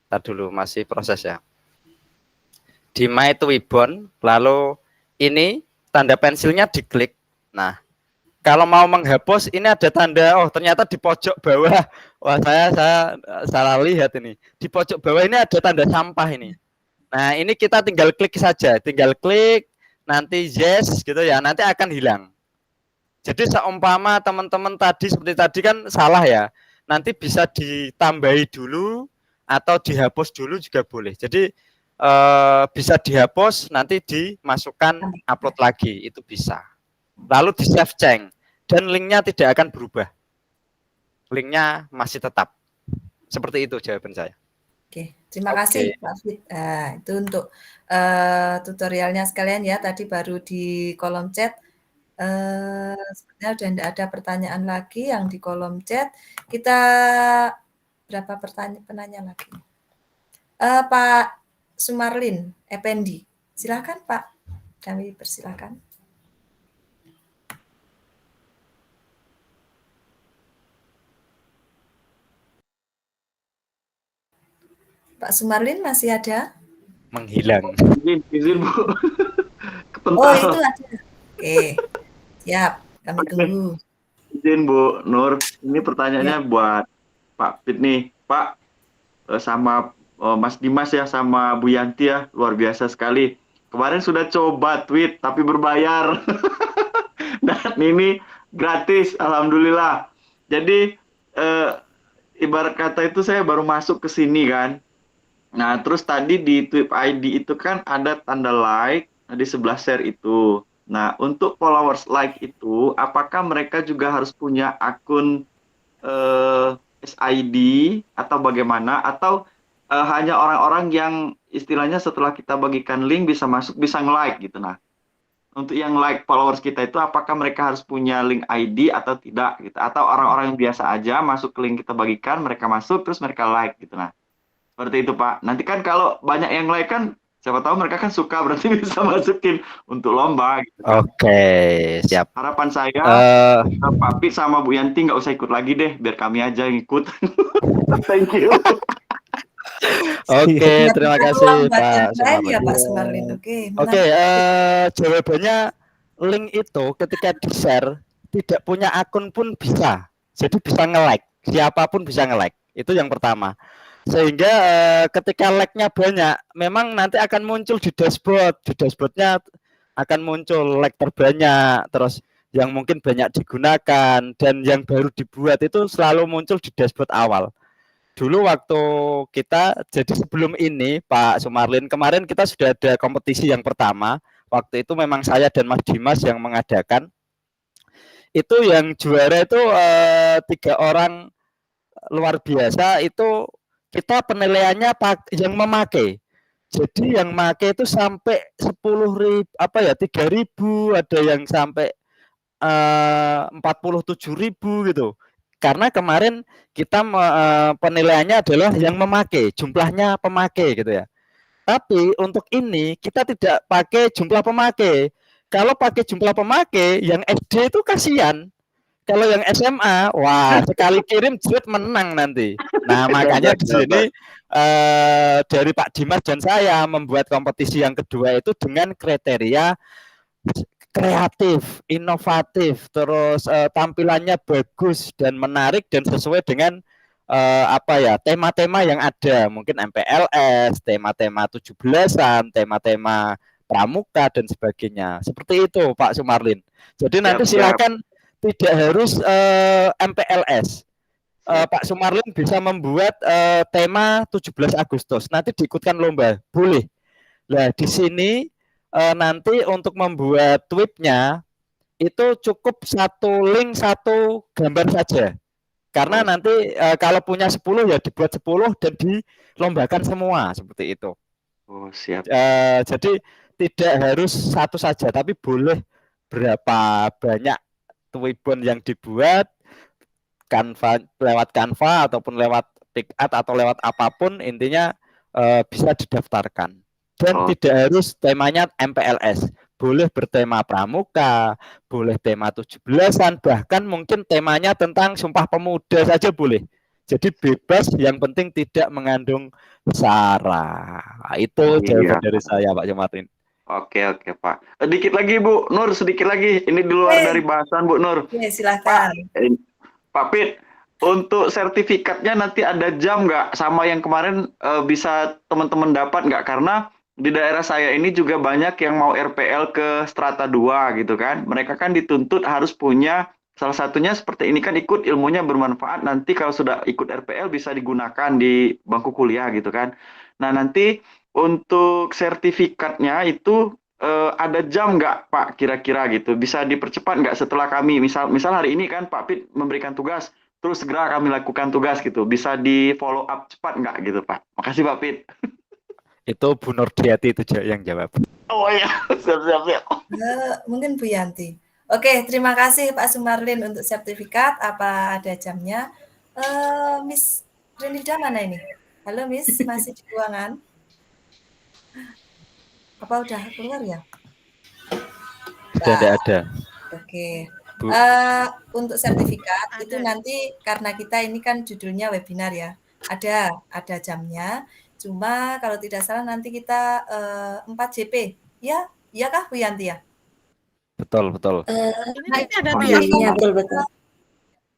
Kita dulu masih proses ya. Di My Twibbon, lalu ini tanda pensilnya diklik. Nah, kalau mau menghapus ini ada tanda, oh ternyata di pojok bawah. Wah, saya salah lihat ini. Di pojok bawah ini ada tanda sampah ini. Nah, ini kita tinggal klik saja, tinggal klik, nanti yes gitu ya, nanti akan hilang. Jadi seumpama teman-teman tadi seperti tadi kan salah ya, nanti bisa ditambahi dulu atau dihapus dulu juga boleh. Jadi bisa dihapus, nanti dimasukkan upload lagi, itu bisa. Lalu di save change dan linknya tidak akan berubah, linknya masih tetap. Seperti itu jawaban saya. Oke, terima kasih Pak Fit. Itu untuk tutorialnya sekalian ya. Tadi baru di kolom chat. Sebenarnya sudah tidak ada pertanyaan lagi yang di kolom chat. Kita berapa penanya lagi? Pak Sumarlin, Effendi. Silakan Pak. Kami persilakan. Pak Sumarlin masih ada? Menghilang. Izin Bu. Oh itu ada. Oke, siap. Kami tunggu. Izin Bu Nur. Ini pertanyaannya buat Pak Fit nih. Pak, sama Mas Dimas ya, sama Bu Yanti ya, luar biasa sekali. Kemarin sudah coba tweet tapi berbayar. Dan ini gratis, alhamdulillah. Jadi ibarat kata itu saya baru masuk ke sini kan. Nah, terus tadi di Twib ID itu kan ada tanda like, di sebelah share itu. Nah, untuk followers like itu, apakah mereka juga harus punya akun SID atau bagaimana? Atau hanya orang-orang yang istilahnya setelah kita bagikan link bisa masuk, bisa nge-like gitu. Nah, untuk yang like followers kita itu, apakah mereka harus punya link ID atau tidak gitu? Atau orang-orang yang biasa aja masuk ke link kita bagikan, mereka masuk, terus mereka like gitu. Nah, seperti itu Pak. Nanti kan kalau banyak yang like kan, siapa tahu mereka kan suka, berarti bisa masukin untuk lomba. Gitu kan. Oke, siap. Harapan saya Pak Fit sama Bu Yanti nggak usah ikut lagi deh, biar kami aja yang ikut. Thank you. Oke, terima kasih Pak Sumarlin. Ya Pak Sumarlin. Oke, jawabannya link itu ketika di-share tidak punya akun pun bisa. Jadi bisa nge-like, siapapun bisa nge-like. Itu yang pertama. Sehingga ketika like-nya banyak, memang nanti akan muncul di dashboard. Di dashboardnya akan muncul like terbanyak, terus yang mungkin banyak digunakan, dan yang baru dibuat itu selalu muncul di dashboard awal. Dulu waktu kita, jadi sebelum ini Pak Sumarlin, kemarin kita sudah ada kompetisi yang pertama. Waktu itu memang saya dan Mas Dimas yang mengadakan. Itu yang juara itu 3 orang luar biasa, itu kita penilaiannya yang memakai. Jadi yang memakai itu sampai 10.000, 3.000, ada yang sampai 47.000 gitu. Karena kemarin kita penilaiannya adalah yang memakai, jumlahnya pemakai gitu ya. Tapi untuk ini kita tidak pakai jumlah pemakai. Kalau pakai jumlah pemakai, yang SD itu kasihan. Kalau yang SMA, wah sekali kirim jerit menang nanti. Nah makanya di sini dari Pak Dimas dan saya membuat kompetisi yang kedua itu dengan kriteria kreatif, inovatif, terus tampilannya bagus dan menarik dan sesuai dengan tema-tema yang ada, mungkin MPLS, tema-tema 17-an, tema-tema pramuka dan sebagainya. Seperti itu Pak Sumarlin. Jadi nanti silakan tidak harus MPLS. Pak Sumarlin bisa membuat tema 17 Agustus. Nanti diikutkan lomba, boleh. Nah, di sini nanti untuk membuat tweetnya itu cukup 1 link 1 gambar saja. Karena nanti kalau punya 10 ya dibuat 10 dan dilombakan semua seperti itu. Oh, siap. Jadi tidak harus 1 saja, tapi boleh berapa banyak Twibbon yang dibuat, Canva ataupun lewat PickArt atau lewat apapun, intinya bisa didaftarkan. Dan tidak harus temanya MPLS. Boleh bertema pramuka, boleh tema 17-an, bahkan mungkin temanya tentang Sumpah Pemuda saja boleh. Jadi bebas, yang penting tidak mengandung sara. Itu jawaban dari saya, Pak Martin. Oke Pak. Dikit lagi Bu Nur, sedikit lagi. Ini di luar dari bahasan Bu Nur. Silakan. Pak Pit, untuk sertifikatnya nanti ada jam nggak sama yang kemarin bisa teman-teman dapat nggak? Karena di daerah saya ini juga banyak yang mau RPL ke strata 2 gitu kan. Mereka kan dituntut harus punya, salah satunya seperti ini kan, ikut ilmunya bermanfaat. Nanti kalau sudah ikut RPL bisa digunakan di bangku kuliah gitu kan. Nah nanti untuk sertifikatnya itu ada jam nggak Pak kira-kira gitu? Bisa dipercepat nggak setelah kami, misal hari ini kan Pak Pit memberikan tugas, terus segera kami lakukan tugas gitu. Bisa di follow up cepat nggak gitu Pak? Makasih Pak Pit. Itu Bu Nurdiati itu yang jawab. Oh ya, siap. Mungkin Bu Yanti. Oke, terima kasih Pak Sumarlin untuk sertifikat. Apa ada jamnya? Miss Renilda mana ini? Halo Miss, masih di ruangan? Apa udah keluar ya? Sudah tidak ada. Oke. Untuk sertifikat itu nanti karena kita ini kan judulnya webinar ya. Ada jamnya. Cuma kalau tidak salah nanti kita 4 JP. Ya, iya kah Bu Yanti ya? Betul. Ini ada Iya, betul.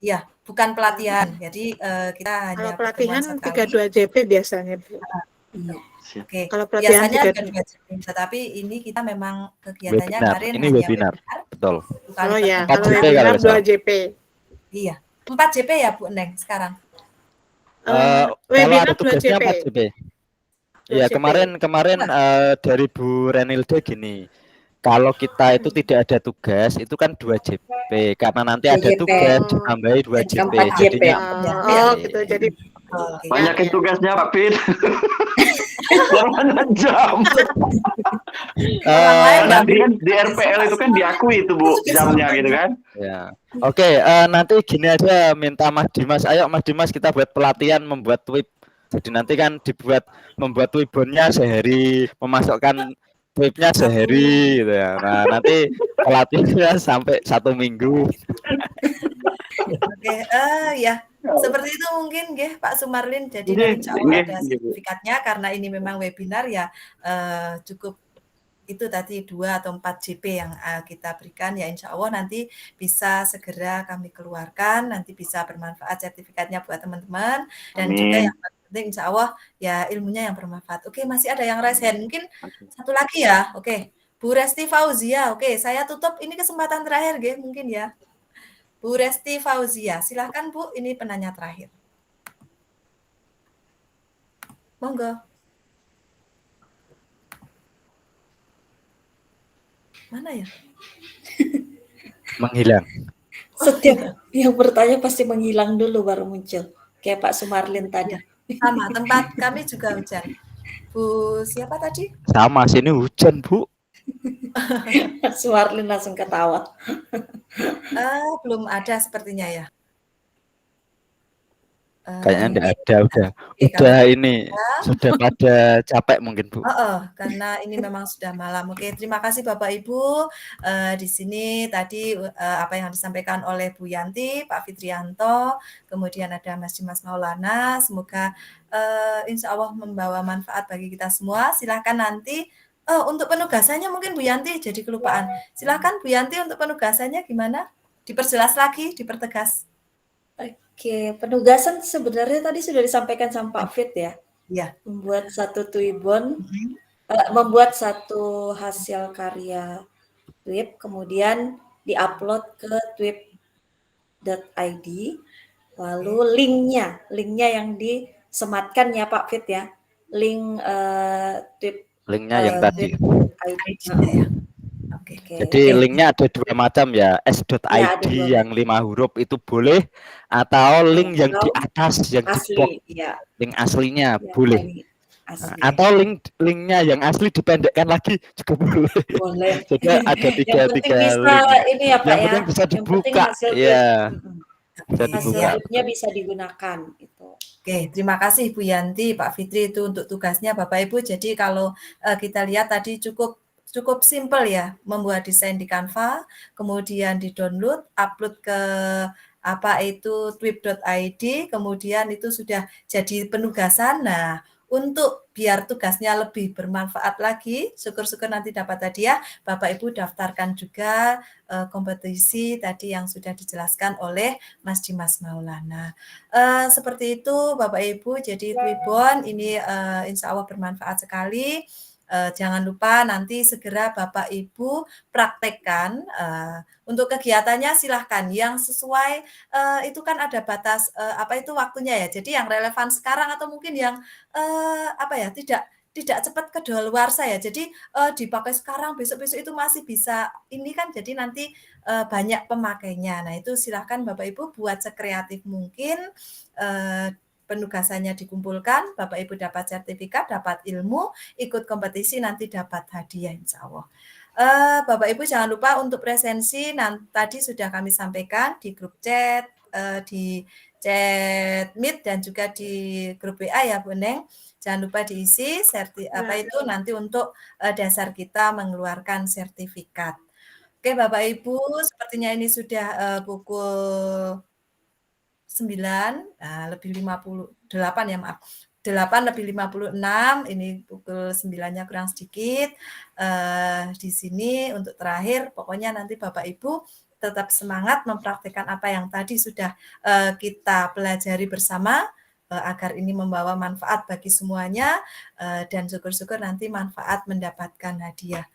Iya, bukan pelatihan. Jadi kita hanya kalau pelatihan 32 JP biasanya. Iya. Oke. Kalau pelatihan biasanya 32 JP, tetapi ini kita memang kegiatannya Webinar. kemarin Ini hanya webinar. Betul. Oh ya, 4 kalau JP webinar kalau 2 JP. Iya. 4 JP ya Bu Neng sekarang. Kalau webinar ada tugasnya 2 JP. 4 JP. Ya, kemarin dari Bu Renilde gini. Kalau kita itu tidak ada tugas, itu kan 2 JP. Karena nanti ada tugas ditambahi 2 JP. Jadinya gitu. Jadi banyakin tugasnya Pak Pit. Banyak jam. Nanti kan di RPL itu kan diakui itu Bu jamnya gitu kan. Ya. Oke, nanti gini aja, minta Mas Dimas. Ayo Mas Dimas, kita buat pelatihan membuat tweet. Jadi nanti kan membuat tweetbonnya sehari, memasukkan tweetnya sehari gitu ya. Nah nanti pelatihannya sampai 1 minggu. Oke, ya seperti itu mungkin Pak Sumarlin. Jadi insya Allah ada sertifikatnya karena ini memang webinar ya, cukup itu tadi 2 atau 4 JP yang kita berikan ya, insya Allah nanti bisa segera kami keluarkan, nanti bisa bermanfaat sertifikatnya buat teman-teman, dan juga yang penting insya Allah ya ilmunya yang bermanfaat. Oke, masih ada yang raise hand, mungkin satu lagi ya. Oke, Bu Resti Fauzia. Oke, saya tutup ini kesempatan terakhir mungkin ya. Bu Resti Fauzia, silahkan Bu, ini penanya terakhir. Monggo. Mana ya? Menghilang. Setiap yang bertanya pasti menghilang dulu baru muncul. Kayak Pak Sumarlin tadi. Sama, tempat kami juga hujan. Bu siapa tadi? Sama, sini hujan Bu. Pak Sumarlin langsung ketawa. Belum ada sepertinya ya. Kayaknya enggak ada, udah ini sudah pada capek mungkin Bu. Karena ini memang sudah malam. Oke, terima kasih Bapak Ibu. Di sini tadi apa yang disampaikan oleh Bu Yanti, Pak Fitrianto, kemudian ada Mas Dimas Maulana. Semoga insya Allah membawa manfaat bagi kita semua. Silahkan nanti untuk penugasannya mungkin Bu Yanti jadi kelupaan. Silahkan Bu Yanti untuk penugasannya gimana? Diperjelas lagi, dipertegas. Oke, penugasan sebenarnya tadi sudah disampaikan sama Pak Fit ya. Iya. Membuat satu tweetbon, membuat satu hasil karya tweet, kemudian diupload ke tweet.id, lalu linknya yang disematkan ya Pak Fit ya, link tweet. Linknya yang tadi. Okay. Jadi linknya ada 2 macam ya, s.id yang 5 huruf itu boleh, atau link yang di atas yang asli, di box, ya. Link aslinya ya, boleh. Asli. Atau linknya yang asli dipendekkan lagi juga boleh. Boleh. Jadi ada tiga bisa link. ini ya Pak yang penting bisa dibuka. Ya. Bisa hasil dibuka. grupnya bisa digunakan itu. Oke, terima kasih Bu Yanti, Pak Fitri itu untuk tugasnya Bapak Ibu. Jadi kalau kita lihat tadi cukup simpel ya, membuat desain di Canva, kemudian di-download, upload ke tweep.id, kemudian itu sudah jadi penugasan. Nah, untuk biar tugasnya lebih bermanfaat lagi, syukur-syukur nanti dapat hadiah, Bapak Ibu daftarkan juga kompetisi tadi yang sudah dijelaskan oleh Mas Dimas Maulana. Seperti itu Bapak Ibu, jadi Twibbon ini insya Allah bermanfaat sekali. Jangan lupa nanti segera Bapak Ibu praktekkan. Untuk kegiatannya silahkan yang sesuai itu kan ada batas waktunya ya. Jadi yang relevan sekarang atau mungkin yang tidak cepat kedaluarsa ya. Jadi dipakai sekarang, besok-besok itu masih bisa ini kan. Jadi nanti banyak pemakainya. Nah itu silahkan Bapak Ibu buat sekreatif mungkin. Penugasannya dikumpulkan, Bapak Ibu dapat sertifikat, dapat ilmu, ikut kompetisi nanti dapat hadiah insya Allah. Bapak Ibu jangan lupa untuk presensi tadi sudah kami sampaikan di grup chat, di chat Meet dan juga di grup WA ya Bu Neng. Jangan lupa diisi nanti untuk dasar kita mengeluarkan sertifikat. Oke Bapak Ibu, sepertinya ini sudah pukul 9 lebih 58 ya maaf. 8 lebih 56, ini pukul 9-nya kurang sedikit. Di sini untuk terakhir, pokoknya nanti Bapak Ibu tetap semangat mempraktikkan apa yang tadi sudah kita pelajari bersama, agar ini membawa manfaat bagi semuanya, dan syukur-syukur nanti manfaat mendapatkan hadiah.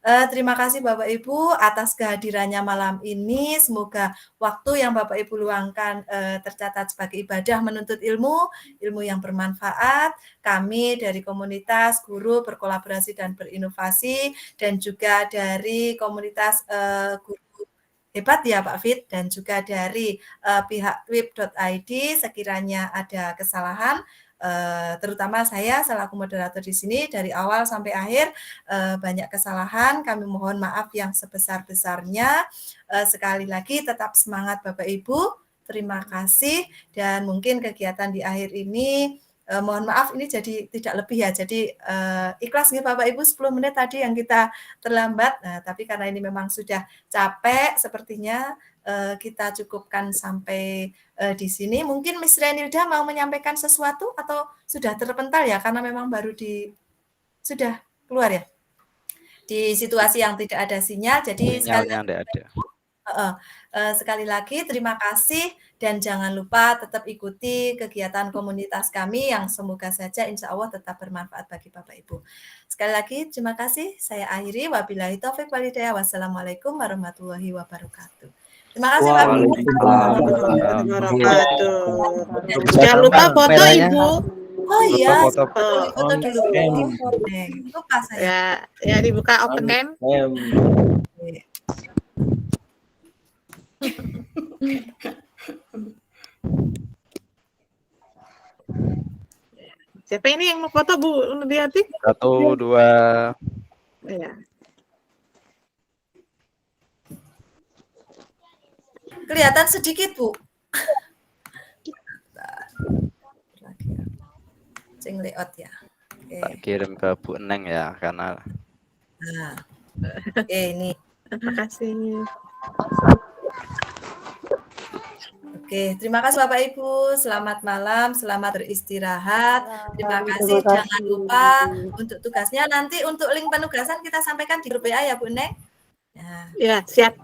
Terima kasih Bapak Ibu atas kehadirannya malam ini. Semoga waktu yang Bapak Ibu luangkan tercatat sebagai ibadah menuntut ilmu yang bermanfaat. Kami dari komunitas guru berkolaborasi dan berinovasi dan juga dari komunitas guru hebat ya Pak Fit dan juga dari pihak tweep.id sekiranya ada kesalahan. Terutama saya selaku moderator di sini dari awal sampai akhir banyak kesalahan, kami mohon maaf yang sebesar-besarnya. Sekali lagi tetap semangat Bapak Ibu, terima kasih dan mungkin kegiatan di akhir ini mohon maaf ini jadi tidak lebih ya, jadi ikhlas nih Bapak Ibu 10 menit tadi yang kita terlambat, tapi karena ini memang sudah capek sepertinya kita cukupkan sampai di sini. Mungkin Miss Renilda mau menyampaikan sesuatu atau sudah terpental ya karena memang baru sudah keluar ya di situasi yang tidak ada sinyal. Jadi sekali lagi terima kasih dan jangan lupa tetap ikuti kegiatan komunitas kami yang semoga saja insya Allah tetap bermanfaat bagi Bapak Ibu. Sekali lagi terima kasih. Saya akhiri. Wabillahi taufiq walhidayah. Wassalamualaikum warahmatullahi wabarakatuh. Terima kasih Pak. Jangan lupa foto Ibu. Oh iya, foto dulu. Lupa saya. Ya dibuka open cam. Siapa ini yang mau foto Bu Nudiati? 1, 2. Ya. Kelihatan sedikit Bu. Sing layout ya. Oke. Kirim ke Bu Neng ya karena. Nah. Oke ini. Terima kasih. Oke, terima kasih Bapak Ibu. Selamat malam, selamat beristirahat. Terima kasih. Jangan lupa untuk tugasnya nanti untuk link penugasan kita sampaikan di grup WA ya Bu Neng. Ya, siap.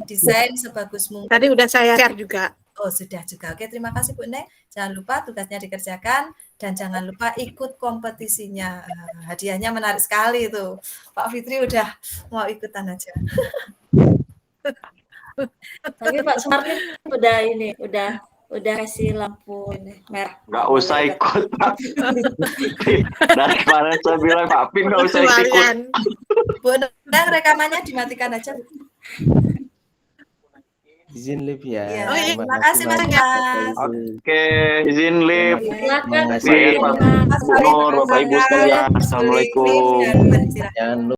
Desain sebagus mungkin. Tadi udah saya share juga. Oh, sudah juga. Oke, terima kasih Bu Neng. Jangan lupa tugasnya dikerjakan dan jangan lupa ikut kompetisinya. Hadiahnya menarik sekali itu. Pak Fitri udah mau ikutan aja. Tapi Pak Sumartin udah kasih lampu merah. Nggak usah ikut Pak. Dari kemarin saya bilang Pak Pin nggak usah ikut. Bu Neng rekamannya dimatikan aja. Izin live ya. Oh iya, terima kasih banyak. Oke, izin live. Silakan. Bapak Ibu sekalian. Assalamualaikum. Jangan lupa